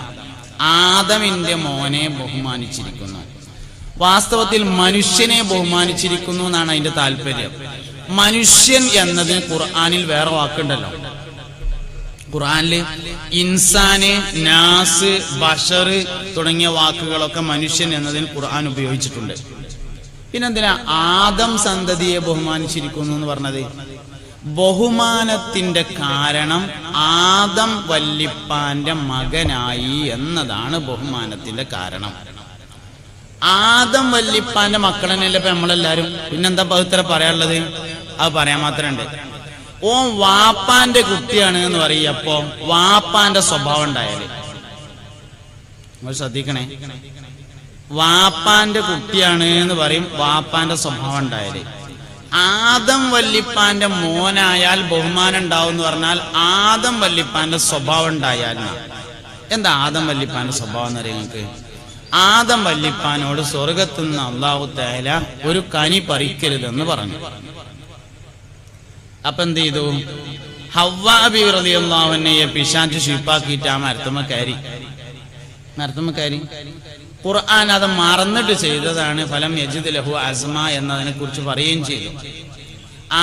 ആദമിന്റെ മോനെ ബഹുമാനിച്ചിരിക്കുന്നു. വാസ്തവത്തിൽ മനുഷ്യനെ ബഹുമാനിച്ചിരിക്കുന്നു എന്നാണ് അതിന്റെ താല്പര്യം. മനുഷ്യൻ എന്നതിന് ഖുർആനിൽ വേറെ വാക്കുണ്ടല്ലോ. ഖുർആനില് ഇൻസാന്, നാസ്, ബഷർ തുടങ്ങിയ വാക്കുകളൊക്കെ മനുഷ്യൻ എന്നതിന് ഖുർആൻ ഉപയോഗിച്ചിട്ടുണ്ട്. പിന്നെന്തിനാ ആദം സന്തതിയെ ബഹുമാനിച്ചിരിക്കുന്നു എന്ന് പറഞ്ഞത്? ബഹുമാനത്തിന്റെ കാരണം ആദം വല്ലിപ്പാന്റെ മകനായി എന്നതാണ് ബഹുമാനത്തിന്റെ കാരണം. ആദം വല്ലിപ്പാന്റെ മക്കളെന്നല്ലേ ഇപ്പൊ നമ്മളെല്ലാരും. പിന്നെന്താ പവിത്ര പറയാനുള്ളത്? അത് പറയാൻ മാത്രമുണ്ട്. ഓൻ വാപ്പാന്റെ കുട്ടിയാണ് എന്ന് പറയപ്പോ വാപ്പാന്റെ സ്വഭാവം ഉണ്ടായാല് നിങ്ങൾ ശ്രദ്ധിക്കണേ. വാപ്പാന്റെ കുട്ടിയാണ് എന്ന് പറയും, വാപ്പാന്റെ സ്വഭാവം ഉണ്ടായാല്. ആദം വല്ലിപ്പാന്റെ മോനായാൽ ബഹുമാനം ഉണ്ടാവും എന്ന് പറഞ്ഞാൽ ആദം വല്ലിപ്പാന്റെ സ്വഭാവം ഉണ്ടായാൽ. എന്താ ആദം വല്ലിപ്പാന്റെ സ്വഭാവം എന്ന് അറിയാം നിങ്ങൾക്ക്? ആദം വല്ലിപ്പാനോട് സ്വർഗത്തു നിന്ന് അല്ലാഹു തആല ഒരു കനി പറിക്കരുതെന്ന് പറഞ്ഞു. അപ്പൊ എന്ത് ചെയ്തു? ഹവ്വാ ബീവി റളിയല്ലാഹു അൻഹയെ പിശാച് ശിപ്പാക്കിയിട്ട് ആ മരത്തുമ്മ കയറി. ഖുർആൻ അത് മറന്നിട്ട് ചെയ്തതാണ്. ഫലം യജിദ് ലഹു അസ്മ എന്നതിനെ കുറിച്ച് പറയുകയും ചെയ്തു.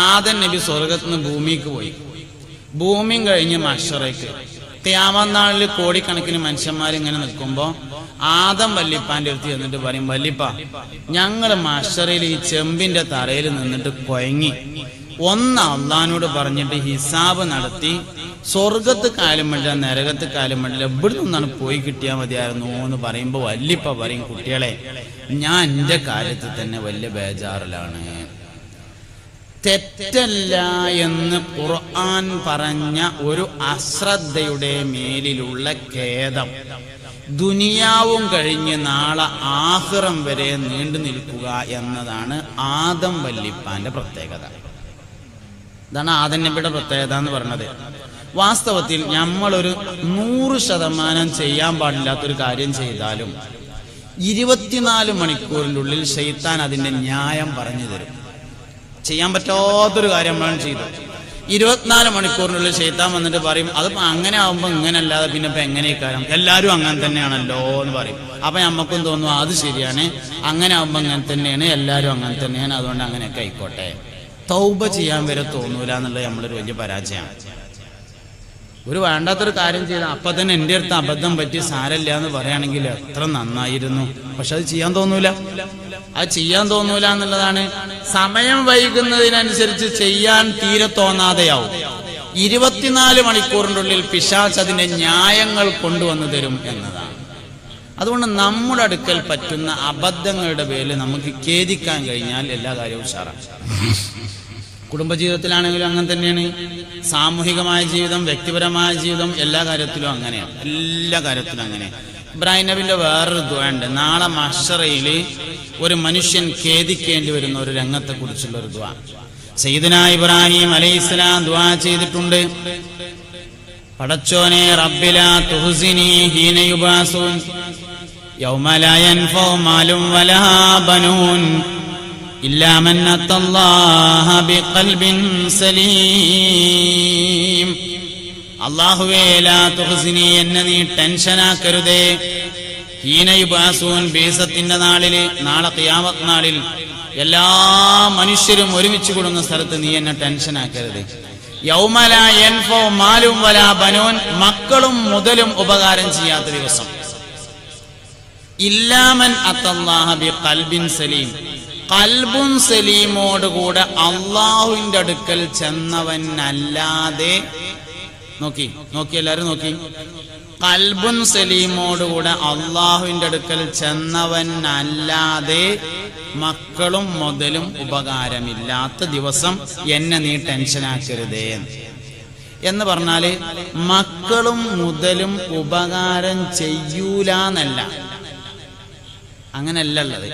ആദം നബി സ്വർഗത്ത് നിന്ന് ഭൂമിക്ക് പോയി. ഭൂമിയും കഴിഞ്ഞ് മഹ്ശറേക്ക് ഖിയാമത്ത് നാളിൽ കോടിക്കണക്കിന് മനുഷ്യന്മാരിങ്ങനെ നിൽക്കുമ്പോ ആദം വല്ലിപ്പാന്റെ അടുത്ത് ചെന്നിട്ട് പറയും, വല്ലിപ്പ ഞങ്ങള് മഹ്ശറയിൽ ഈ ചെമ്പിന്റെ തറയിൽ നിന്നിട്ട് കൊയങ്ങി, ഒന്ന് അള്ളാനോട് പറഞ്ഞിട്ട് ഹിസാബ് നടത്തി സ്വർഗത്ത് കാലും വേണ്ടില്ല നരകത്ത് കാലും വേണ്ടില്ല ഇവിടെ നിന്നാണ് പോയി കിട്ടിയാൽ മതിയായിരുന്നു എന്ന് പറയുമ്പോ വല്ലിപ്പ പറയും, കുട്ടികളെ ഞാൻ എന്റെ കാര്യത്തിൽ തന്നെ വലിയ ബേജാറിലാണ്. തെറ്റല്ല എന്ന് ഖുർആൻ പറഞ്ഞ ഒരു അശ്രദ്ധയുടെ മേലിലുള്ള ഖേദം ദുനിയാവും കഴിഞ്ഞ് നാളെ ആഖിറം വരെ നീണ്ടു നിൽക്കുക എന്നതാണ് ആദം വല്ലിപ്പാന്റെ പ്രത്യേകത. ഇതാണ് ആദം നബിയുടെ പ്രത്യേകത എന്ന് പറഞ്ഞത്. വാസ്തവത്തിൽ നമ്മളൊരു 100% ചെയ്യാൻ പാടില്ലാത്തൊരു കാര്യം ചെയ്താലും 24 മണിക്കൂറിനുള്ളിൽ ശൈത്താൻ അതിന്റെ ന്യായം പറഞ്ഞു തരും. ചെയ്യാൻ പറ്റാത്തൊരു കാര്യം നമ്മളാണ് ചെയ്തത്, 24 മണിക്കൂറിനുള്ളിൽ ശൈത്താൻ വന്നിട്ട് പറയും, അതിപ്പോ അങ്ങനെ ആവുമ്പോ ഇങ്ങനെ അല്ലാതെ പിന്നെ ഇപ്പൊ എങ്ങനെയൊക്കെ എല്ലാവരും അങ്ങനെ തന്നെയാണല്ലോ എന്ന് പറയും. അപ്പൊ നമ്മക്കും തോന്നും അത് ശരിയാണ്, അങ്ങനെ ആവുമ്പോ അങ്ങനെ തന്നെയാണ്, എല്ലാവരും അങ്ങനെ തന്നെയാണ്, അതുകൊണ്ട് അങ്ങനെയൊക്കെ ആയിക്കോട്ടെ. തൗബ ചെയ്യാൻ വരെ തോന്നൂല എന്നുള്ളത് നമ്മളൊരു വലിയ പരാജയമാണ്. ഒരു വേണ്ടാത്തൊരു കാര്യം ചെയ്താൽ അപ്പൊ തന്നെ എന്റെ അടുത്ത് അബദ്ധം പറ്റി സാരല്ല എന്ന് പറയുകയാണെങ്കിൽ എത്ര നന്നായിരുന്നു. പക്ഷെ അത് ചെയ്യാൻ തോന്നൂല. എന്നുള്ളതാണ്. സമയം വൈകുന്നതിനനുസരിച്ച് ചെയ്യാൻ തീരെ തോന്നാതെയാവും. 24 മണിക്കൂറിനുള്ളിൽ പിശാച് അതിന്റെ ന്യായങ്ങൾ കൊണ്ടുവന്നു തരും എന്നതാണ്. അതുകൊണ്ട് നമ്മുടെ അടുക്കൽ പറ്റുന്ന അബദ്ധങ്ങളുടെ പേരിൽ നമുക്ക് ഖേദിക്കാൻ കഴിഞ്ഞാൽ എല്ലാ കാര്യവും ഉഷാറാണ്. കുടുംബജീവിതത്തിലാണെങ്കിലും അങ്ങനെ തന്നെയാണ്. സാമൂഹികമായ ജീവിതം, വ്യക്തിപരമായ ജീവിതം, എല്ലാ കാര്യത്തിലും അങ്ങനെയാണ്. എല്ലാ കാര്യത്തിലും അങ്ങനെ. ഇബ്രാഹിം നബിന്റെ വേറൊരു ദുആ ഉണ്ട്. നാളെ മഹ്ശറയിൽ ഒരു മനുഷ്യൻ ഖേദിക്കേണ്ടി വരുന്ന ഒരു രംഗത്തെ കുറിച്ചുള്ള ഒരു ദുആ സയ്യിദുനാ ഇബ്രാഹിം അലൈഹിസ്സലാം ദുആ ചെയ്തിട്ടുണ്ട്. പടച്ചോനെ റബ്ബിലാ തുഹ്സിനി ഹീന യുബാസൂൻ യൗമ ലാ യൻഫഉ മാലും വലാ ബനൂൻ ഇല്ലാ മൻ അത്തല്ലാഹ ബിഖൽബിൻ സലീം. അല്ലാഹുവേ ലാ തുഹ്സിനി, എന്നെ നീ ടെൻഷനാക്കരുതേ. ഹീന യുബാസൂൻ, ബീസത്തിന്റെ നാളില്, നാളെ ഖിയാമത്ത് നാളിൽ എല്ലാ മനുഷ്യരും ഒരുമിച്ച് കൂടുന്ന സ്ഥലത്ത് നീ എന്നെ ടെൻഷനാക്കരുത്. യൗമ ലാ യൻഫഉ മാലും വലാ ബനൂൻ, മക്കളും മുതലും ഉപകാരം ചെയ്യാത്ത ദിവസം. ഇല്ലാ മൻ അത്തല്ലാഹ ബിഖൽബിൻ സലീം, ഖൽബുൻ സലീമോടുകൂടെ അള്ളാഹുവിന്റെ അടുക്കൽ ചെന്നവനല്ലാതെ, നോക്കി എല്ലാരും നോക്കി, ഖൽബുൻ സലീമോടുകൂടെ അള്ളാഹുവിന്റെ അടുക്കൽ ചെന്നവനല്ലാതെ മക്കളും മുതലും ഉപകാരമില്ലാത്ത ദിവസം എന്നെ നീ ടെൻഷനാക്കരുതേ. എന്ന് പറഞ്ഞാല് മക്കളും മുതലും ഉപകാരം ചെയ്യൂലെന്നല്ല, അങ്ങനല്ല ഉള്ളത്.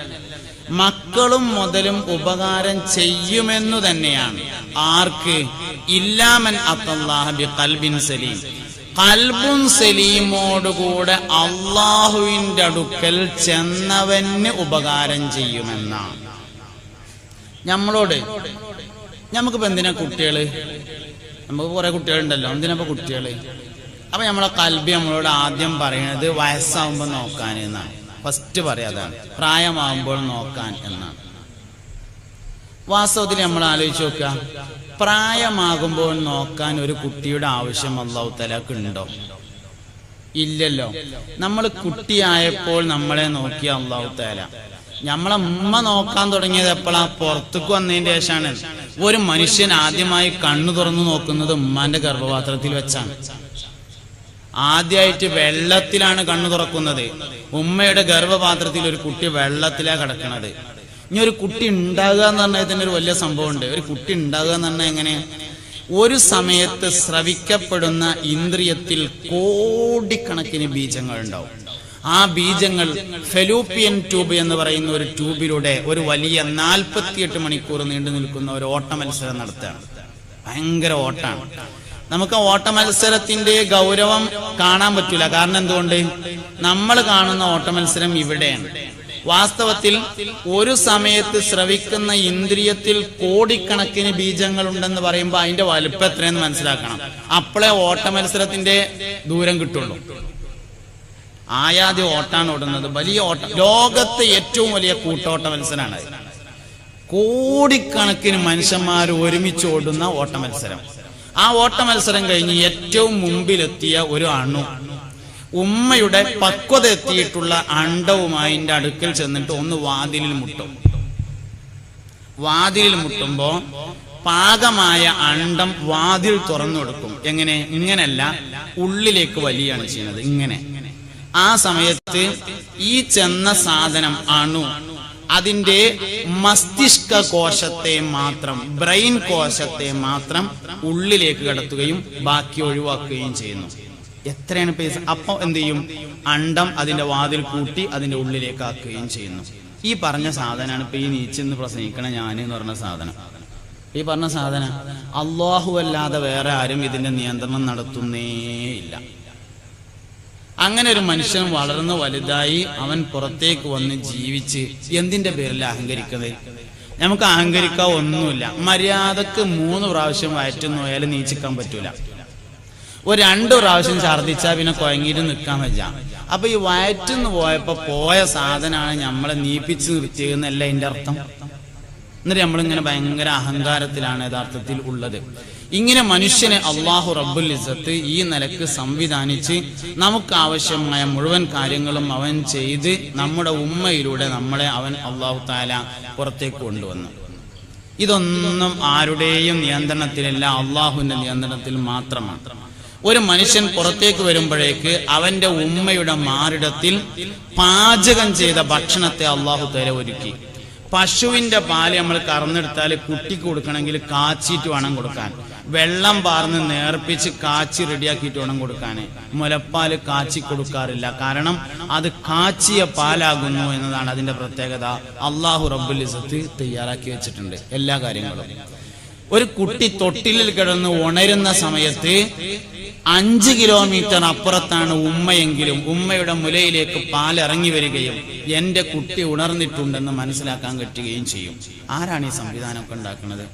മക്കളും മുതലും ഉപകാരം ചെയ്യുമെന്നു തന്നെയാണ്. ആർക്ക്? ഇല്ലാമൻ അത്തല്ലാഹ ബിഖൽബിൻ സലീം, ഖൽബുൻ സലീമോടുകൂടെ അള്ളാഹുവിന്റെ അടുക്കൽ ചെന്നവന് ഉപകാരം ചെയ്യുമെന്നാണ്. നമുക്കിപ്പോ എന്തിനാ കുട്ടികള്? നമുക്ക് കുറെ കുട്ടികളുണ്ടല്ലോ, എന്തിനാ കുട്ടികള്? അപ്പൊ നമ്മളെ കൽബി നമ്മളോട് ആദ്യം പറയുന്നത് വയസ്സാവുമ്പോ നോക്കാൻ എന്നാണ്. ഫസ്റ്റ് പറയാതാണ്, പ്രായമാകുമ്പോൾ നോക്കാൻ എന്നാണ്. വാസ്തവത്തിൽ നമ്മൾ ആലോചിച്ച് നോക്കുക, പ്രായമാകുമ്പോൾ നോക്കാൻ ഒരു കുട്ടിയുടെ ആവശ്യം അല്ലാഹു തആലക്ക് ഉണ്ടോ? ഇല്ലല്ലോ. നമ്മൾ കുട്ടിയായപ്പോൾ നമ്മളെ നോക്കിയ അല്ലാഹു തആല. നമ്മളെ ഉമ്മ നോക്കാൻ തുടങ്ങിയത് എപ്പോഴാ? പുറത്തേക്ക് വന്നതിന്റെ ശേഷമാണ്. ഒരു മനുഷ്യൻ ആദ്യമായി കണ്ണു തുറന്നു നോക്കുന്നത് ഉമ്മാന്റെ ഗർഭപാത്രത്തിൽ വെച്ചാണ്. ആദ്യമായിട്ട് വെള്ളത്തിലാണ് കണ്ണു തുറക്കുന്നത്. ഉമ്മയുടെ ഗർഭപാത്രത്തിൽ ഒരു കുട്ടി വെള്ളത്തിലാണ് കിടക്കുന്നത്. ഇനി ഒരു കുട്ടി ഉണ്ടാകുക എന്ന് പറഞ്ഞാൽ തന്നെ ഒരു വലിയ സംഭവമുണ്ട്. ഒരു കുട്ടി ഉണ്ടാകുക എന്ന് പറഞ്ഞാൽ എങ്ങനെ? ഒരു സമയത്ത് സ്രവിക്കപ്പെടുന്ന ഇന്ദ്രിയത്തിൽ കോടിക്കണക്കിന് ബീജങ്ങൾ ഉണ്ടാവും. ആ ബീജങ്ങൾ ഫെലൂപ്പിയൻ ട്യൂബ് എന്ന് പറയുന്ന ഒരു ട്യൂബിലൂടെ ഒരു വലിയ 48 മണിക്കൂർ നീണ്ടു നിൽക്കുന്ന ഒരു ഓട്ട മത്സരം നടത്തുകയാണ്. ഭയങ്കര ഓട്ടാണ്. നമുക്ക് ഓട്ട മത്സരത്തിന്റെ ഗൗരവം കാണാൻ പറ്റൂല. കാരണം എന്തുകൊണ്ട്? നമ്മൾ കാണുന്ന ഓട്ട മത്സരം ഇവിടെയാണ്. വാസ്തവത്തിൽ ഒരു സമയത്ത് സ്രവിക്കുന്ന ഇന്ദ്രിയത്തിൽ കോടിക്കണക്കിന് ബീജങ്ങൾ ഉണ്ടെന്ന് പറയുമ്പോൾ അതിന്റെ വലുപ്പം എത്രയെന്ന് മനസ്സിലാക്കണം. അപ്പോഴേ ഓട്ട മത്സരത്തിന്റെ ദൂരം കിട്ടുള്ളൂ. ആയാദ്യ ഓട്ടാണ് ഓടുന്നത്, വലിയ ഓട്ടം. ലോകത്തെ ഏറ്റവും വലിയ കൂട്ടോട്ട മത്സരമാണ്. കോടിക്കണക്കിന് മനുഷ്യന്മാർ ഒരുമിച്ച് ഓടുന്ന ഓട്ട മത്സരം. ആ ഓട്ട മത്സരം കഴിഞ്ഞ് ഏറ്റവും മുമ്പിലെത്തിയ ഒരു അണു ഉമ്മയുടെ പക്വത എത്തിയിട്ടുള്ള അണ്ടവുമായി അതിന്റെ അടുക്കൽ ചെന്നിട്ട് ഒന്ന് വാതിലിൽ മുട്ടും. വാതിലിൽ മുട്ടുമ്പോ പാകമായ അണ്ടം വാതിൽ തുറന്നു കൊടുക്കും. എങ്ങനെ? ഇങ്ങനല്ല, ഉള്ളിലേക്ക് വലിയാണ് ചെയ്യുന്നത്. ഇങ്ങനെ. ആ സമയത്ത് ഈ ചെന്ന സാധനം അണു അതിന്റെ മസ്തിഷ്ക കോശത്തെ മാത്രം, ബ്രെയിൻ കോശത്തെ മാത്രം ഉള്ളിലേക്ക് കടത്തുകയും ബാക്കി ഒഴിവാക്കുകയും ചെയ്യുന്നു. എത്രയാണ് പൈസ? അപ്പൊ എന്ത് ചെയ്യും? അണ്ടം അതിന്റെ വാതിൽ കൂട്ടി അതിന്റെ ഉള്ളിലേക്ക് ആക്കുകയും ചെയ്യുന്നു. ഈ പറഞ്ഞ സാധനമാണ് ഇപ്പൊ ഈ നീച്ചെന്ന് പ്രസംഗിക്കണ ഞാൻ എന്ന് പറഞ്ഞ സാധനം. ഈ പറഞ്ഞ സാധനം അല്ലാഹു അല്ലാതെ വേറെ ആരും ഇതിന്റെ നിയന്ത്രണം നടത്തുന്നേയില്ല. അങ്ങനെ ഒരു മനുഷ്യൻ വളർന്ന് വലുതായി അവൻ പുറത്തേക്ക് വന്ന് ജീവിച്ച് എന്തിന്റെ പേരിൽ അഹങ്കരിക്കുന്നത്? നമുക്ക് അഹങ്കരിക്കാൻ ഒന്നുമില്ല. മര്യാദക്ക് 3 പ്രാവശ്യം വയറ്റുന്നു പോയാലും നീച്ചിക്കാൻ പറ്റൂല. ഒരു 2 പ്രാവശ്യം ഛർദിച്ചാൽ പിന്നെ കുഴങ്ങിയിട്ട് നിൽക്കാൻ പറ്റാം. അപ്പൊ ഈ വയറ്റുന്ന് പോയപ്പോ പോയ സാധനമാണ് നമ്മളെ നീപ്പിച്ച് നിർത്തിയെന്നല്ല അതിന്റെ അർത്ഥം. എന്നിട്ട് നമ്മളിങ്ങനെ ഭയങ്കര അഹങ്കാരത്തിലാണ് യഥാർത്ഥത്തിൽ ഉള്ളത്. ഇങ്ങനെ മനുഷ്യനെ അള്ളാഹു റബ്ബുൽ ഇസ്സത്ത് ഈ നിലക്ക് സംവിധാനിച്ച് നമുക്ക് ആവശ്യമായ മുഴുവൻ കാര്യങ്ങളും അവൻ ചെയ്ത് നമ്മുടെ ഉമ്മയിലൂടെ നമ്മളെ അവൻ അള്ളാഹു തആല പുറത്തേക്ക് കൊണ്ടുവന്നു. ഇതൊന്നും ആരുടെയും നിയന്ത്രണത്തിലല്ല, അള്ളാഹുവിന്റെ നിയന്ത്രണത്തിൽ മാത്രമാണ്. ഒരു മനുഷ്യൻ പുറത്തേക്ക് വരുമ്പോഴേക്ക് അവന്റെ ഉമ്മയുടെ മാറിടത്തിൽ പാചകം ചെയ്ത ഭക്ഷണത്തെ അള്ളാഹു തആല ഒരുക്കി. പശുവിന്റെ പാല് നമ്മൾ കറന്നെടുത്താൽ കുട്ടിക്ക് കൊടുക്കണമെങ്കിൽ കാച്ചിട്ട് വേണം കൊടുക്കാൻ. വെള്ളം പാർന്ന് നേർപ്പിച്ച് കാച്ചി റെഡിയാക്കിയിട്ട് വേണം കൊടുക്കാൻ. മുലപ്പാല് കാച്ചി കൊടുക്കാറില്ല. കാരണം അത് കാച്ചിയ പാലാകുന്നു എന്നതാണ് അതിന്റെ പ്രത്യേകത. അല്ലാഹു റബ്ബുൽ ഇസ്സത്ത് തയ്യാറാക്കി വെച്ചിട്ടുണ്ട് എല്ലാ കാര്യങ്ങളും. ഒരു കുട്ടി തൊട്ടിലിൽ കിടന്ന് ഉണരുന്ന സമയത്ത് 5 കിലോമീറ്റർ അപ്പുറത്താണ് ഉമ്മയെങ്കിലും ഉമ്മയുടെ മുലയിലേക്ക് പാൽ ഇറങ്ങി വരികയും എന്റെ കുട്ടി ഉണർന്നിട്ടുണ്ടെന്ന് മനസ്സിലാക്കാൻ പറ്റുകയും ചെയ്യും. ആരാണ് ഈ സംവിധാനമൊക്കെ ഉണ്ടാക്കുന്നത്?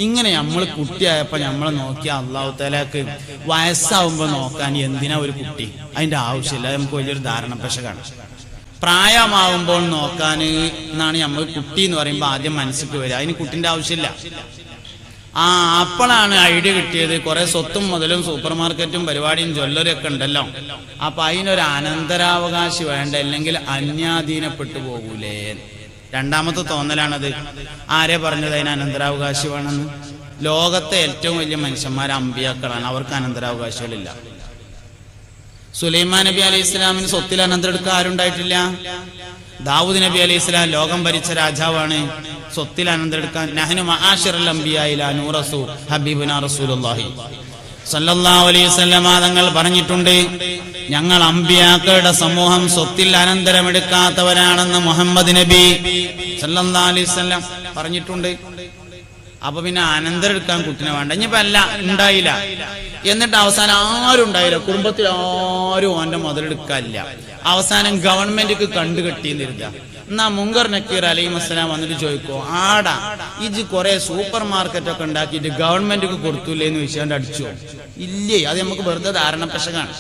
ഇങ്ങനെ നമ്മൾ കുട്ടിയായപ്പോ നമ്മളെ നോക്കിയ അല്ലാഹു തആലക്ക് വയസ്സാവുമ്പോ നോക്കാൻ എന്തിനാ ഒരു കുട്ടി? അതിന്റെ ആവശ്യമില്ല. നമുക്ക് വലിയൊരു ധാരണ പെശകാണ്. പ്രായമാവുമ്പോൾ നോക്കാൻ എന്നാണ് നമ്മൾ കുട്ടി എന്ന് പറയുമ്പോൾ ആദ്യം മനസ്സിക്ക് വരിക. അതിന് കുട്ടിന്റെ ആവശ്യമില്ല. അപ്പോഴാണ് ഐഡിയ കിട്ടിയത്. കുറെ സ്വത്തും മുതലും സൂപ്പർ മാർക്കറ്റും പരിപാടിയും ജ്വല്ലറി ഒക്കെ ഉണ്ടല്ലോ, അപ്പൊ അതിനൊരു അനന്തരാവകാശി വേണ്ട, അല്ലെങ്കിൽ അന്യാധീനപ്പെട്ടു പോകൂലേ. രണ്ടാമത്തെ തോന്നലാണത്. ആരെ പറഞ്ഞത് അതിന് അനന്തരാവകാശി വേണമെന്ന്? ലോകത്തെ ഏറ്റവും വലിയ മനുഷ്യന്മാർ അമ്പിയാക്കളാണ്. അവർക്ക് അനന്തരാവകാശികളില്ല. സുലൈമാൻ നബി അലൈഹി ഇസ്ലാമിന് സ്വത്തിൽ അനന്തരെടുക്കാൻ ആരുണ്ടായിട്ടില്ല. ദാവൂദ് നബി അലൈഹി ഇസ്ലാം ലോകം ഭരിച്ച രാജാവാണ്. സ്വത്തിൽ അനന്തരെടുക്കാൻ നഹ്നു മആശിറൽ അംബിയാ ലാ നൂറസു ഹബീബുനാ റസൂലുള്ളാഹി സല്ലല്ലാഹു അലൈഹി വസല്ലം തങ്ങൾ പറഞ്ഞിട്ടുണ്ട്, ഞങ്ങൾ അമ്പിയാക്കളുടെ സമൂഹം സ്വത്തിൽ അനന്തരമെടുക്കാത്തവരാണെന്ന് മുഹമ്മദ് നബി സല്ലല്ലാഹു അലൈഹി വസല്ലം പറഞ്ഞിട്ടുണ്ട്. അപ്പൊ പിന്നെ അനന്തരം എടുക്കാൻ കുട്ടിനെ വേണ്ട. ഇനിയിപ്പോ അല്ല ഉണ്ടായില്ല, എന്നിട്ട് അവസാനം ആരും ഉണ്ടായില്ല, കുടുംബത്തിൽ ആരും അവന്റെ മുതലെടുക്കാനില്ല. അവസാനം ഗവൺമെന്റിക്ക് കണ്ടുകെട്ടിന്നിരുക. എന്നാ മുങ്കർ നക്കീർ അലൈഹിസ്സലാം വന്നിട്ട് ചോദിക്കോ, ആടാ ഇജ് കുറെ സൂപ്പർ മാർക്കറ്റ് ഒക്കെ ഉണ്ടാക്കിയിട്ട് ഗവൺമെന്റിക്ക് കൊടുത്തൂല്ലേ എന്ന് ചോദിച്ചാണ്ട് അടിച്ചോ? ഇല്ലേ, അത് നമുക്ക് വെറുതെ ധാരണ പെശകാണ്.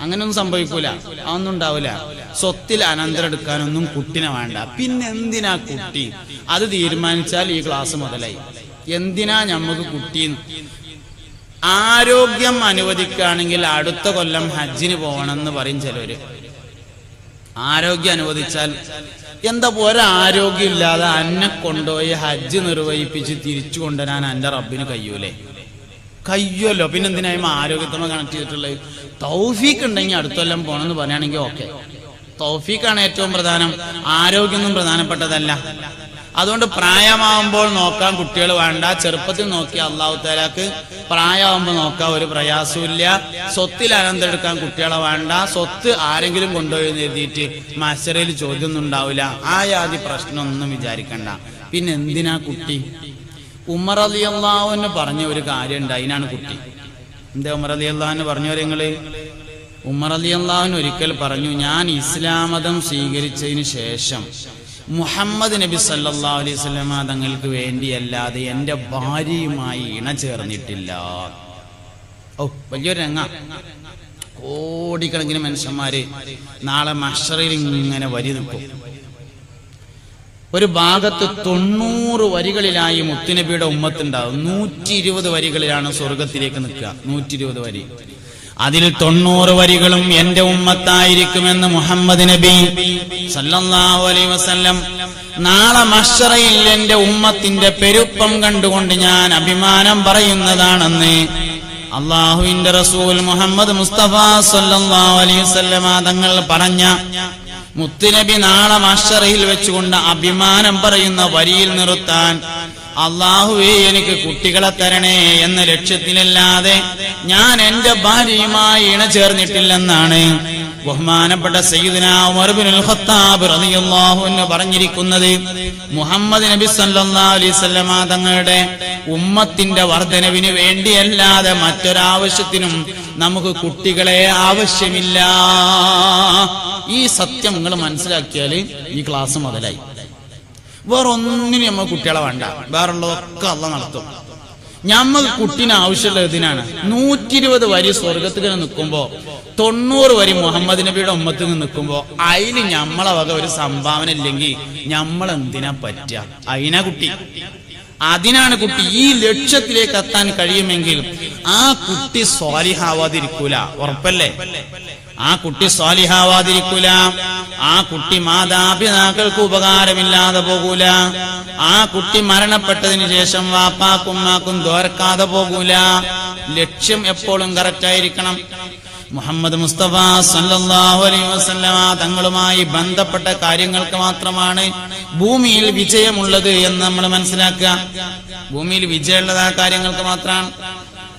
അങ്ങനെയൊന്നും സംഭവിക്കൂല, അതൊന്നും ഉണ്ടാവില്ല. സ്വത്തിൽ അനന്തരം എടുക്കാനൊന്നും കുട്ടിനെ വേണ്ട. പിന്നെ എന്തിനാ കുട്ടി? അത് തീരുമാനിച്ചാൽ ഈ ക്ലാസ് മുതലായി. എന്തിനാ ഞമ്മക്ക് കുട്ടി? ആരോഗ്യം അനുവദിക്കുകയാണെങ്കിൽ അടുത്ത കൊല്ലം ഹജ്ജിന് പോകണം എന്ന് പറയും ചിലര്. ആരോഗ്യം അനുവദിച്ചാൽ എന്താ, ഒരാരോഗ്യം ഇല്ലാതെ അന്നെ കൊണ്ടുപോയി ഹജ്ജ് നിർവഹിപ്പിച്ച് തിരിച്ചു കൊണ്ടുവരാൻ എന്റെ റബ്ബിന് കഴിയൂലേ? കഴിയുമല്ലോ. പിന്നെ എന്തിനായും ആരോഗ്യത്തോടെ കണക്ട് ചെയ്തിട്ടുള്ളത്? തൗഫീഖ് ഉണ്ടെങ്കിൽ അടുത്തൊല്ലം പോകണമെന്ന് പറയുകയാണെങ്കിൽ ഓക്കെ, തൗഫീഖാണ് ഏറ്റവും പ്രധാനം, ആരോഗ്യമൊന്നും പ്രധാനപ്പെട്ടതല്ല. അതുകൊണ്ട് പ്രായമാവുമ്പോൾ നോക്കാൻ കുട്ടികൾ വേണ്ട, ചെറുപ്പത്തിൽ നോക്കിയ അള്ളാഹു തആലക്ക് പ്രായമാവുമ്പോൾ നോക്കാൻ ഒരു പ്രയാസമില്ല. സ്വത്തിൽ അനന്തരം എടുക്കാൻ കുട്ടികളെ വേണ്ട, സ്വത്ത് ആരെങ്കിലും കൊണ്ടുപോയി എഴുതിയിട്ട് മശറയിൽ ചോദ്യമൊന്നും ഉണ്ടാവില്ല. ആ യാതി പ്രശ്നമൊന്നും വിചാരിക്കണ്ട. പിന്നെ എന്തിനാ കുട്ടി? ഉമർ റളിയല്ലാഹു പറഞ്ഞ ഒരു കാര്യം ഉണ്ട്, അതിനാണ് കുട്ടി. എന്താ ഉമർ റളിയല്ലാഹു പറഞ്ഞവര്? നിങ്ങള് ഉമർ റളിയല്ലാഹു ഒരിക്കൽ പറഞ്ഞു, ഞാൻ ഇസ്ലാം മതം സ്വീകരിച്ചതിന് ശേഷം മുഹമ്മദ് നബി സല്ലല്ലാഹു അലൈഹി വസല്ലം തങ്ങൾക്ക് വേണ്ടിയല്ലാതെ എന്റെ ഭാര്യയുമായി ഇണ ചേർന്നിട്ടില്ല. ഓ, വലിയൊരു രംഗ. കോടിക്കണക്കിന് മനുഷ്യന്മാര് നാളെ മഹ്ശറിൽ ഇങ്ങനെ വരി നിൽക്കും. ഒരു ഭാഗത്ത് 90 വരികളിലായി മുത്തുനബിയുടെ ഉമ്മത്തുണ്ടാവും. 120 വരികളിലാണ് സ്വർഗത്തിലേക്ക് നിൽക്കുക. 120 വരി. അതിൽ 90 വരികളും എന്റെ ഉമ്മത്തായിരിക്കുമെന്ന് മുഹമ്മദ് നബി സല്ലല്ലാഹു അലൈഹി വസല്ലം. നാളെ മഹ്ശറയിൽ എന്റെ ഉമ്മത്തിന്റെ പെരുപ്പം കണ്ടുകൊണ്ട് ഞാൻ അഭിമാനം പറയുന്നതാണെന്ന് അള്ളാഹുവിന്റെ റസൂൽ മുഹമ്മദ് മുസ്തഫ സല്ലല്ലാഹു അലൈഹി വസല്ലം തങ്ങൾ പറഞ്ഞ മുത്തുനബി നാളെ മഹ്ശറയിൽ വെച്ചുകൊണ്ട് അഭിമാനം പറയുന്ന വരിയിൽ നിർത്താൻ, അള്ളാഹുവേ എനിക്ക് കുട്ടികളെ തരണേ എന്ന ലക്ഷ്യത്തിലല്ലാതെ ഞാൻ എന്റെ ഭാര്യയുമായി ഇണ ചേർന്നിട്ടില്ലെന്നാണ് ബഹുമാനപ്പെട്ട സയ്യിദുനാ ഉമർ ഇബ്നുൽ ഖത്താബ് റളിയല്ലാഹു അൻഹു പറഞ്ഞിരിക്കുന്നത്. മുഹമ്മദ് നബി സല്ലല്ലാഹു അലൈഹി വസല്ലം തങ്ങളുടെ ഉമ്മത്തിന്റെ വർധനവിന് വേണ്ടിയല്ലാതെ മറ്റൊരാവശ്യത്തിനും നമുക്ക് കുട്ടികളെ ആവശ്യമില്ല. ഈ സത്യം നിങ്ങൾ മനസ്സിലാക്കിയാൽ ഈ ക്ലാസ് മുതലായി. വേറൊന്നിനും നമ്മൾ കുട്ടികളെ വേണ്ട, വേറുള്ളതൊക്കെ അള്ളാഹ് നടത്തും. ഞമ്മക്ക് കുട്ടീനെ ആവശ്യമുള്ള ഇതിനാണ്. 120 വരി സ്വർഗത്തിൽ നിൽക്കുമ്പോ 90 വരി മുഹമ്മദ് നബിയുടെ ഉമ്മത്തിൽ നിൽക്കുമ്പോ അതിന് ഞമ്മളെ വക ഒരു സംഭാവന ഇല്ലെങ്കിൽ ഞമ്മളെന്തിനാ പറ്റുക? അതിനാ കുട്ടി, അതിനാണ് കുട്ടി. ഈ ലക്ഷ്യത്തിലേക്ക് എത്താൻ കഴിയുമെങ്കിൽ ആ കുട്ടി സ്വാലിഹാവാതിരിക്കൂല, ഉറപ്പല്ലേ? ആ കുട്ടി സ്വാലിഹാവാതിരിക്കൂല. ആ കുട്ടി മാതാപിതാക്കൾക്ക് ഉപകാരമില്ലാതെ പോകൂല. ആ കുട്ടി മരണപ്പെട്ടതിന് ശേഷം വാപ്പാക്കും ഉമ്മാക്കും ദ്വാരക്കാതെ പോകൂല. ലക്ഷ്യം എപ്പോഴും കറക്റ്റ് ആയിരിക്കണം. മുഹമ്മദ് മുസ്തഫ സല്ലല്ലാഹു അലൈഹി വസല്ലമ തങ്ങളുമായി ബന്ധപ്പെട്ട കാര്യങ്ങൾക്ക് മാത്രമാണ് ഭൂമിയിൽ വിജയമുള്ളത് എന്ന് നമ്മൾ മനസ്സിലാക്കുക. ഭൂമിയിൽ വിജയമുള്ളത് ആ കാര്യങ്ങൾക്ക് മാത്രമാണ്.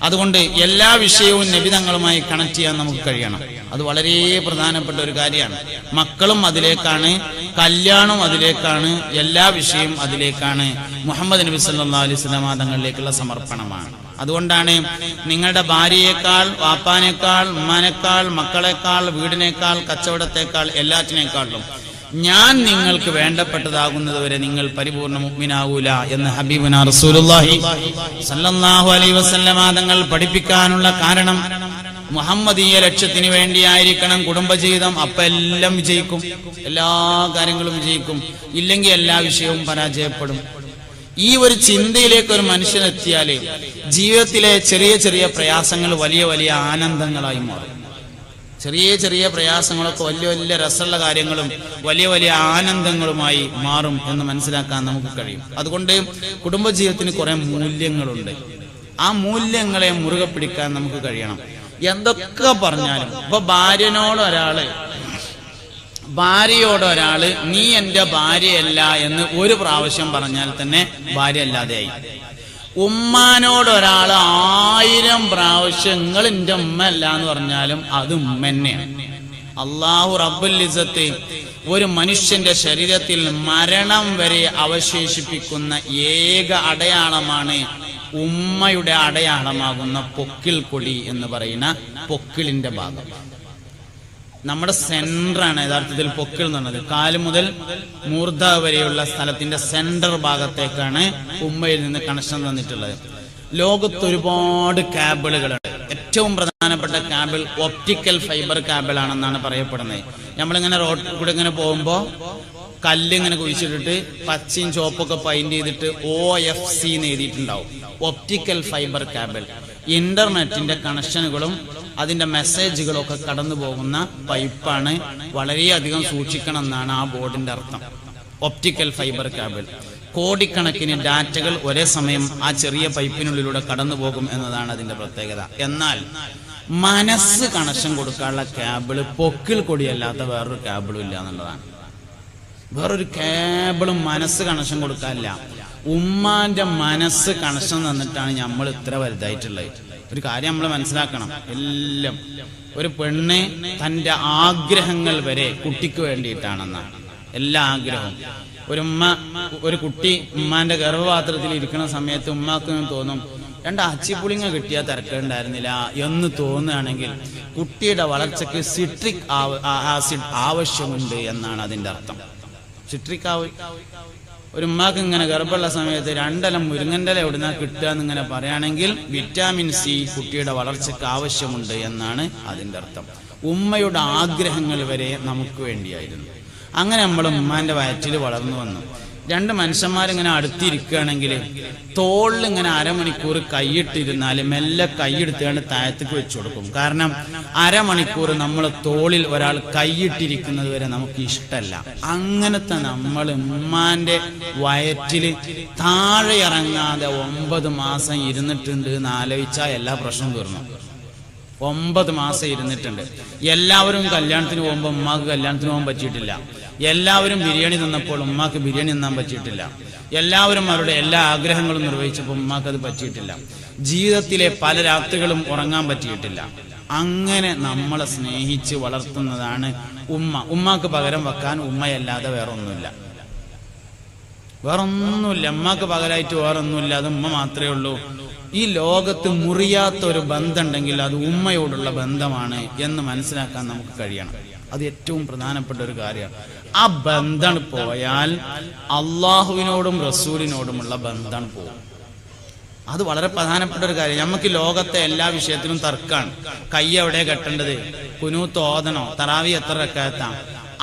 അതുകൊണ്ട് എല്ലാ വിഷയവും നബി തങ്ങളുമായി കണക്ട് ചെയ്യാൻ നമുക്ക് കഴിയണം. അത് വളരെ പ്രധാനപ്പെട്ട ഒരു കാര്യമാണ്. മക്കളും അതിലേക്കാണ്, കല്യാണം അതിലേക്കാണ്, എല്ലാ വിഷയവും അതിലേക്കാണ്. മുഹമ്മദ് നബി സല്ലല്ലാഹു അലൈഹി വസല്ലം തങ്ങളിലേക്കുള്ള സമർപ്പണമാണ്. അതുകൊണ്ടാണ് നിങ്ങളുടെ ഭാര്യയേക്കാൾ, വാപ്പാനേക്കാൾ, ഉമ്മാനേക്കാൾ, മക്കളെക്കാൾ, വീടിനേക്കാൾ, കച്ചവടത്തെക്കാൾ, എല്ലാറ്റിനേക്കാളും ഞാൻ നിങ്ങൾക്ക് വേണ്ടപ്പെട്ടതാകുന്നത് വരെ നിങ്ങൾ പരിപൂർണ്ണ മുഅ്മിനാവൂല എന്ന് ഹബീബുനാ റസൂലുള്ളാഹി സല്ലല്ലാഹു അലൈഹി വസല്ലം തങ്ങൾ പഠിപ്പിക്കാനുള്ള കാരണം മുഹമ്മദീയ ലക്ഷ്യത്തിന് വേണ്ടിയായിരിക്കണം കുടുംബജീവിതം. അപ്പൊ എല്ലാം വിജയിക്കും, എല്ലാ കാര്യങ്ങളും വിജയിക്കും. ഇല്ലെങ്കിൽ എല്ലാ വിഷയവും പരാജയപ്പെടും. ഈ ഒരു ചിന്തയിലേക്ക് ഒരു മനുഷ്യനെത്തിയാല് ജീവിതത്തിലെ ചെറിയ ചെറിയ പ്രയാസങ്ങൾ വലിയ വലിയ ആനന്ദങ്ങളായി മാറും. ചെറിയ ചെറിയ പ്രയാസങ്ങളൊക്കെ വലിയ വലിയ രസമുള്ള കാര്യങ്ങളും വലിയ വലിയ ആനന്ദങ്ങളുമായി മാറും എന്ന് മനസ്സിലാക്കാൻ നമുക്ക് കഴിയും. അതുകൊണ്ട് കുടുംബജീവിതത്തിന് കുറെ മൂല്യങ്ങളുണ്ട്. ആ മൂല്യങ്ങളെ മുറുകെ പിടിക്കാൻ നമുക്ക് കഴിയണം. എന്തൊക്കെ പറഞ്ഞാലും ഇപ്പൊ ഭാര്യയോട് നീ എന്റെ ഭാര്യയല്ല എന്ന് ഒരു പ്രാവശ്യം പറഞ്ഞാൽ തന്നെ ഭാര്യ അല്ലാതെയായി. ഉമ്മാനോട് ഒരാൾ 1000 പ്രാവശ്യം നിങ്ങൾ എന്റെ ഉമ്മ അല്ല എന്ന് പറഞ്ഞാലും അത് ഉമ്മ തന്നെയാണ്. അല്ലാഹു റബ്ബുൽ ഇസ്സത്ത് ഒരു മനുഷ്യന്റെ ശരീരത്തിൽ മരണം വരെ അവശേഷിപ്പിക്കുന്ന ഏക അടയാളമാണ് ഉമ്മയുടെ അടയാളമാകുന്ന പൊക്കിൾ കൊടി എന്ന് പറയുന്ന പൊക്കിളിന്റെ ഭാഗം. നമ്മുടെ സെന്ററാണ് യഥാർത്ഥത്തിൽ പൊക്കിൾ എന്ന് പറഞ്ഞത്. കാല് മുതൽ മൂർധ വരെയുള്ള സ്ഥലത്തിന്റെ സെന്റർ ഭാഗത്തേക്കാണ് ഉമ്മയിൽ നിന്ന് കണക്ഷൻ തന്നിട്ടുള്ളത്. ലോകത്ത് ഒരുപാട് കേബിളുകളുണ്ട്. ഏറ്റവും പ്രധാനപ്പെട്ട കേബിൾ ഒപ്റ്റിക്കൽ ഫൈബർ കേബിൾ ആണെന്നാണ് പറയപ്പെടുന്നത്. നമ്മളിങ്ങനെ റോഡിൽ കൂടെ ഇങ്ങനെ പോകുമ്പോൾ കല്ലിങ്ങനെ കുഴിച്ചിട്ടിട്ട് പച്ചയും ചുവപ്പൊക്കെ പെയിന്റ് ചെയ്തിട്ട് OFC എന്ന് എഴുതിയിട്ടുണ്ടാവും. Optical fibre cable. ഇന്റർനെറ്റിന്റെ കണക്ഷനുകളും അതിന്റെ മെസ്സേജുകളും ഒക്കെ കടന്നു പോകുന്ന പൈപ്പാണ്. വളരെയധികം സൂക്ഷിക്കണം എന്നാണ് ആ ബോർഡിന്റെ അർത്ഥം. Optical fibre cable. കോടിക്കണക്കിന് ഡാറ്റകൾ ഒരേ സമയം ആ ചെറിയ പൈപ്പിനുള്ളിലൂടെ കടന്നു പോകും എന്നതാണ് അതിന്റെ പ്രത്യേകത. എന്നാൽ മനസ്സ് കണക്ഷൻ കൊടുക്കാനുള്ള കേബിള് പൊക്കിൾ കൊടിയല്ലാത്ത വേറൊരു കേബിളും ഇല്ല എന്നുള്ളതാണ്. വേറൊരു കേബിളും മനസ്സ് കണക്ഷൻ കൊടുക്കാനില്ല. ഉമ്മാന്റെ മനസ്സ് കണക്ഷൻ തന്നിട്ടാണ് നമ്മൾ ഇത്ര വലുതായിട്ടുള്ളത്. ഒരു കാര്യം നമ്മൾ മനസ്സിലാക്കണം. എല്ലാം ഒരു പെണ്ണ് തന്റെ ആഗ്രഹങ്ങൾ വരെ കുട്ടിക്ക് വേണ്ടിയിട്ടാണെന്നാണ്. എല്ലാ ആഗ്രഹവും. ഒരു കുട്ടി ഉമ്മാന്റെ ഗർഭപാത്രത്തിൽ ഇരിക്കുന്ന സമയത്ത് ഉമ്മാക്ക് തോന്നും 2 അച്ചിപ്പുളിങ്ങ കിട്ടിയാൽ തിരക്കുണ്ടായിരുന്നില്ല എന്ന് തോന്നുകയാണെങ്കിൽ കുട്ടിയുടെ വളർച്ചയ്ക്ക് സിട്രിക് ആസിഡ് ആവശ്യമുണ്ട് എന്നാണ് അതിന്റെ അർത്ഥം. സിട്രിക് ഒരു ഉമ്മാക്ക് ഇങ്ങനെ ഗർഭമുള്ള സമയത്ത് 2 ഇല മുരിങ്ങന്റെ ഇല എവിടുന്ന കിട്ടുക എന്നിങ്ങനെ പറയുകയാണെങ്കിൽ വിറ്റാമിൻ സി കുട്ടിയുടെ വളർച്ചയ്ക്ക് ആവശ്യമുണ്ട് എന്നാണ് അതിന്റെ അർത്ഥം. ഉമ്മയുടെ ആഗ്രഹങ്ങൾ വരെ നമുക്ക് വേണ്ടിയായിരുന്നു. അങ്ങനെ നമ്മൾ ഉമ്മാന്റെ വയറ്റിൽ വളർന്നു വന്നു. 2 മനുഷ്യന്മാരിങ്ങനെ അടുത്തിരിക്കുകയാണെങ്കിൽ തോളിൽ ഇങ്ങനെ അരമണിക്കൂർ കൈയിട്ടിരുന്നാൽ മെല്ലെ കൈയെടുത്തുകൊണ്ട് താഴത്തേക്ക് വെച്ചു കൊടുക്കും. കാരണം അരമണിക്കൂർ നമ്മൾ തോളിൽ ഒരാൾ കൈയിട്ടിരിക്കുന്നത് വരെ നമുക്ക് ഇഷ്ടമല്ല. അങ്ങനത്തെ നമ്മൾ ഉമ്മാന്റെ വയറ്റിൽ താഴെ ഇറങ്ങാതെ 9 മാസം ഇരുന്നിട്ടുണ്ട് എന്ന് ആലോചിച്ചാൽ എല്ലാ പ്രശ്നവും തീർന്നു. 9 മാസം ഇരുന്നിട്ടുണ്ട്. എല്ലാവരും കല്യാണത്തിന് പോകുമ്പോൾ ഉമ്മാക്ക് കല്യാണത്തിന് പോകാൻ പറ്റിയിട്ടില്ല. എല്ലാവരും ബിരിയാണി തിന്നപ്പോൾ ഉമ്മാക്ക് ബിരിയാണി തിന്നാൻ പറ്റിയിട്ടില്ല. എല്ലാവരും അവരുടെ എല്ലാ ആഗ്രഹങ്ങളും നിർവഹിച്ചപ്പോൾ ഉമ്മാക്ക് അത് പറ്റിയിട്ടില്ല. ജീവിതത്തിലെ പല രാത്രികളും ഉറങ്ങാൻ പറ്റിയിട്ടില്ല. അങ്ങനെ നമ്മളെ സ്നേഹിച്ച് വളർത്തുന്നതാണ് ഉമ്മ. ഉമ്മാക്ക് പകരം വെക്കാൻ ഉമ്മയല്ലാതെ വേറൊന്നുമില്ല. ഉമ്മാക്ക് പകരമായിട്ട് വേറൊന്നുമില്ല. അത് ഉമ്മ മാത്രമേ ഉള്ളൂ. ഈ ലോകത്ത് മുറിയാത്ത ഒരു ബന്ധമുണ്ടെങ്കിൽ അത് ഉമ്മയോടുള്ള ബന്ധമാണ് എന്ന് മനസ്സിലാക്കാൻ നമുക്ക് കഴിയണം. അത് ഏറ്റവും പ്രധാനപ്പെട്ട ഒരു കാര്യമാണ്. ആ ബന്ധം പോയാൽ അള്ളാഹുവിനോടും റസൂലിനോടുമുള്ള ബന്ധം പോകും. അത് വളരെ പ്രധാനപ്പെട്ട ഒരു കാര്യം. നമുക്ക് ലോകത്തെ എല്ലാ വിഷയത്തിലും തർക്കാണ്. കൈ എവിടെ കെട്ടേണ്ടത്, കുനൂത്ത് ഓതണോ, തറാവി എത്ര റക്അത്താണ്,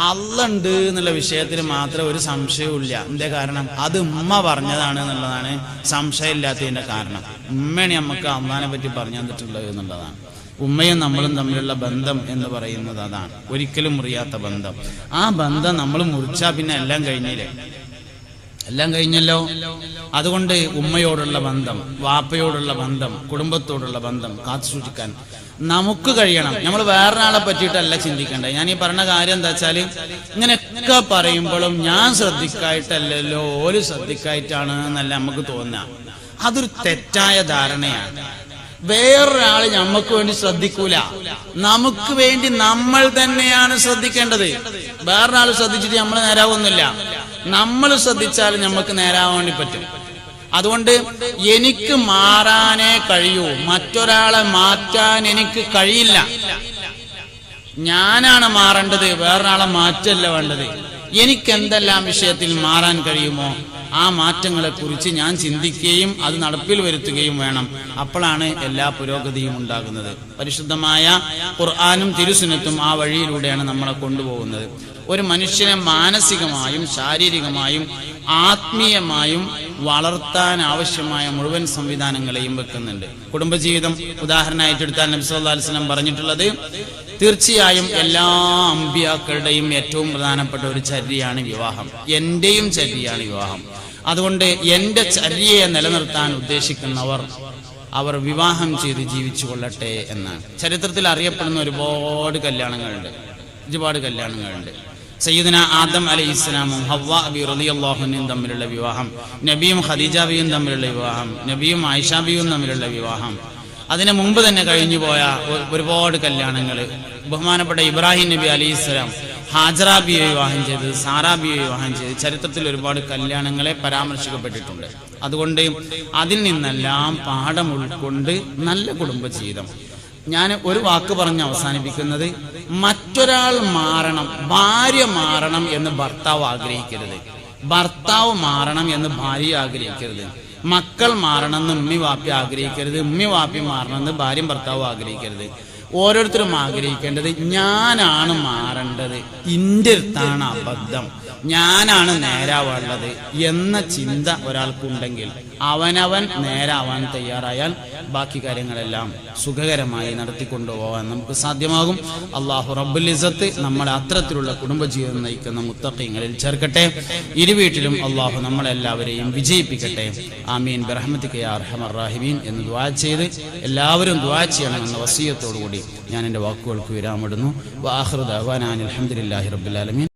അള്ളണ്ട് എന്നുള്ള വിഷയത്തിൽ മാത്രമേ ഒരു സംശയവും ഇല്ല. എന്തേ കാരണം? അത് ഉമ്മ പറഞ്ഞതാണ് എന്നുള്ളതാണ് സംശയമില്ലാത്തതിന്റെ കാരണം. ഉമ്മയാണ് നമുക്ക് അള്ളാനെ പറ്റി പറഞ്ഞു തന്നിട്ടുള്ളത് എന്നുള്ളതാണ്. ഉമ്മയും നമ്മളും തമ്മിലുള്ള ബന്ധം എന്ന് പറയുന്നത് അതാണ്. ഒരിക്കലും മുറിയാത്ത ബന്ധം. ആ ബന്ധം നമ്മൾ മുറിച്ചാൽ പിന്നെ എല്ലാം കഴിഞ്ഞില്ലേ? എല്ലാം കഴിഞ്ഞല്ലോ. അതുകൊണ്ട് ഉമ്മയോടുള്ള ബന്ധം, വാപ്പയോടുള്ള ബന്ധം, കുടുംബത്തോടുള്ള ബന്ധം കാത്തുസൂക്ഷിക്കാൻ നമുക്ക് കഴിയണം. നമ്മൾ വേറൊരാളെ പറ്റിയിട്ടല്ല ചിന്തിക്കേണ്ടത്. ഞാൻ ഈ പറഞ്ഞ കാര്യം എന്താ വെച്ചാല്, ഇങ്ങനെയൊക്കെ പറയുമ്പോഴും ഞാൻ ശ്രദ്ധിക്കായിട്ടല്ലല്ലോ ഓര് ശ്രദ്ധിക്കായിട്ടാണ് എന്നല്ല നമുക്ക് തോന്നുക. അതൊരു തെറ്റായ ധാരണയാണ്. വേറൊരാൾ നമുക്ക് വേണ്ടി ശ്രദ്ധിക്കൂല. നമുക്ക് വേണ്ടി നമ്മൾ തന്നെയാണ് ശ്രദ്ധിക്കേണ്ടത്. വേറൊരാൾ ശ്രദ്ധിച്ചിട്ട് നമ്മൾ നേരാവൊന്നുമില്ല. നമ്മൾ ശ്രദ്ധിച്ചാൽ നമുക്ക് നേരാവാൻ വേണ്ടി പറ്റും. അതുകൊണ്ട് എനിക്ക് മാറാനേ കഴിയൂ, മറ്റൊരാളെ മാറ്റാൻ എനിക്ക് കഴിയില്ല. ഞാനാണ് മാറേണ്ടത്, വേറൊരാളെ മാറ്റല്ല വേണ്ടത്. എനിക്ക് എന്തെല്ലാം വിഷയത്തിൽ മാറാൻ കഴിയുമോ ആ മാറ്റങ്ങളെ കുറിച്ച് ഞാൻ ചിന്തിക്കുകയും അത് നടപ്പിൽ വരുത്തുകയും വേണം. അപ്പോഴാണ് എല്ലാ പുരോഗതിയും ഉണ്ടാകുന്നത്. പരിശുദ്ധമായ ഖുർആനും തിരുസുന്നത്തും ആ വഴിയിലൂടെയാണ് നമ്മളെ കൊണ്ടുപോകുന്നത്. ഒരു മനുഷ്യനെ മാനസികമായും ശാരീരികമായും ആത്മീയമായും വളർത്താൻ ആവശ്യമായ മുഴുവൻ സംവിധാനങ്ങളെയും വെക്കുന്നുണ്ട്. കുടുംബജീവിതം ഉദാഹരണമായിട്ട് എടുത്താൽ നബി സല്ലല്ലാഹു അലൈഹി വസല്ലം പറഞ്ഞിട്ടുള്ളത്, തീർച്ചയായും എല്ലാ അമ്പിയാക്കളുടെയും ഏറ്റവും പ്രധാനപ്പെട്ട ഒരു ചര്യയാണ് വിവാഹം. എന്റെയും ചര്യയാണ് വിവാഹം. അതുകൊണ്ട് എന്റെ ചര്യയെ നിലനിർത്താൻ ഉദ്ദേശിക്കുന്നവർ അവർ വിവാഹം ചെയ്ത് ജീവിച്ചു കൊള്ളട്ടെ എന്നാണ്. ചരിത്രത്തിൽ അറിയപ്പെടുന്ന ഒരുപാട് കല്യാണങ്ങളുണ്ട്. സയ്യിദുന ആദം അലൈഹിസ്സലാമും ഹവ്വ ബി റളിയല്ലാഹു അൻഹയും തമ്മിലുള്ള വിവാഹം, നബിയും ഖദീജ ബിയും തമ്മിലുള്ള വിവാഹം, നബിയും ആയിഷ ബിയും തമ്മിലുള്ള വിവാഹം, അതിനു മുമ്പ് തന്നെ കഴിഞ്ഞു പോയ ഒരുപാട് കല്യാണങ്ങൾ, ബഹുമാനപ്പെട്ട ഇബ്രാഹിം നബി അലൈഹിസ്സലാം ഹാജറ ബിയെ വിവാഹം ചെയ്ത്, സാറാ ബിയെ വിവാഹം ചെയ്ത്, ചരിത്രത്തിൽ ഒരുപാട് കല്യാണങ്ങളെ പരാമർശിക്കപ്പെട്ടിട്ടുണ്ട്. അതുകൊണ്ട് അതിൽ നിന്നെല്ലാം പാഠം ഉൾക്കൊണ്ട് നല്ല കുടുംബജീവിതം. ഞാൻ ഒരു വാക്ക് പറഞ്ഞ് അവസാനിപ്പിക്കുന്നത്, മറ്റൊരാൾ മാറണം, ഭാര്യ മാറണം എന്ന് ഭർത്താവ് ആഗ്രഹിക്കരുത്, ഭർത്താവ് മാറണം എന്ന് ഭാര്യ ആഗ്രഹിക്കരുത്, മക്കൾ മാറണമെന്ന് ഉമ്മി വാപ്പി ആഗ്രഹിക്കരുത്, ഉമ്മി വാപ്പി മാറണമെന്ന് ഭാര്യയും ഭർത്താവും ആഗ്രഹിക്കരുത്. ഓരോരുത്തരും ആഗ്രഹിക്കേണ്ടത് ഞാനാണ് മാറേണ്ടത്, ഇന്റെ അടുത്താണ് അബദ്ധം, ഞാനാണ് നേരാവേണ്ടത് എന്ന ചിന്ത ഒരാൾക്കുണ്ടെങ്കിൽ അവനവൻ നേരാവാൻ തയ്യാറായാൽ ബാക്കി കാര്യങ്ങളെല്ലാം സുഖകരമായി നടത്തിക്കൊണ്ടുപോകാൻ നമുക്ക് സാധ്യമാകും. അള്ളാഹു റബ്ബുൽ ഇസ്സത്ത് നമ്മളെ അത്തരത്തിലുള്ള കുടുംബജീവിതം നയിക്കുന്ന മുത്തഖീങ്ങളിൽ ചേർക്കട്ടെ. ഇരുവീട്ടിലും അള്ളാഹു നമ്മളെല്ലാവരെയും വിജയിപ്പിക്കട്ടെ. ആമീൻ ബിറഹ്മതിക യാ അർഹമർ റഹീമീൻ എന്ന് ദുആ ചെയ്ത് എല്ലാവരും ദുആ ചെയ്യണമെന്ന വസിയത്തോടുകൂടി ഞാൻ എൻ്റെ വാക്കുകൾക്ക് വിരാമിടുന്നു. വആഖിറു ദഅവാനാ അൽഹംദുലില്ലാഹി റബ്ബിൽ ആലമീൻ.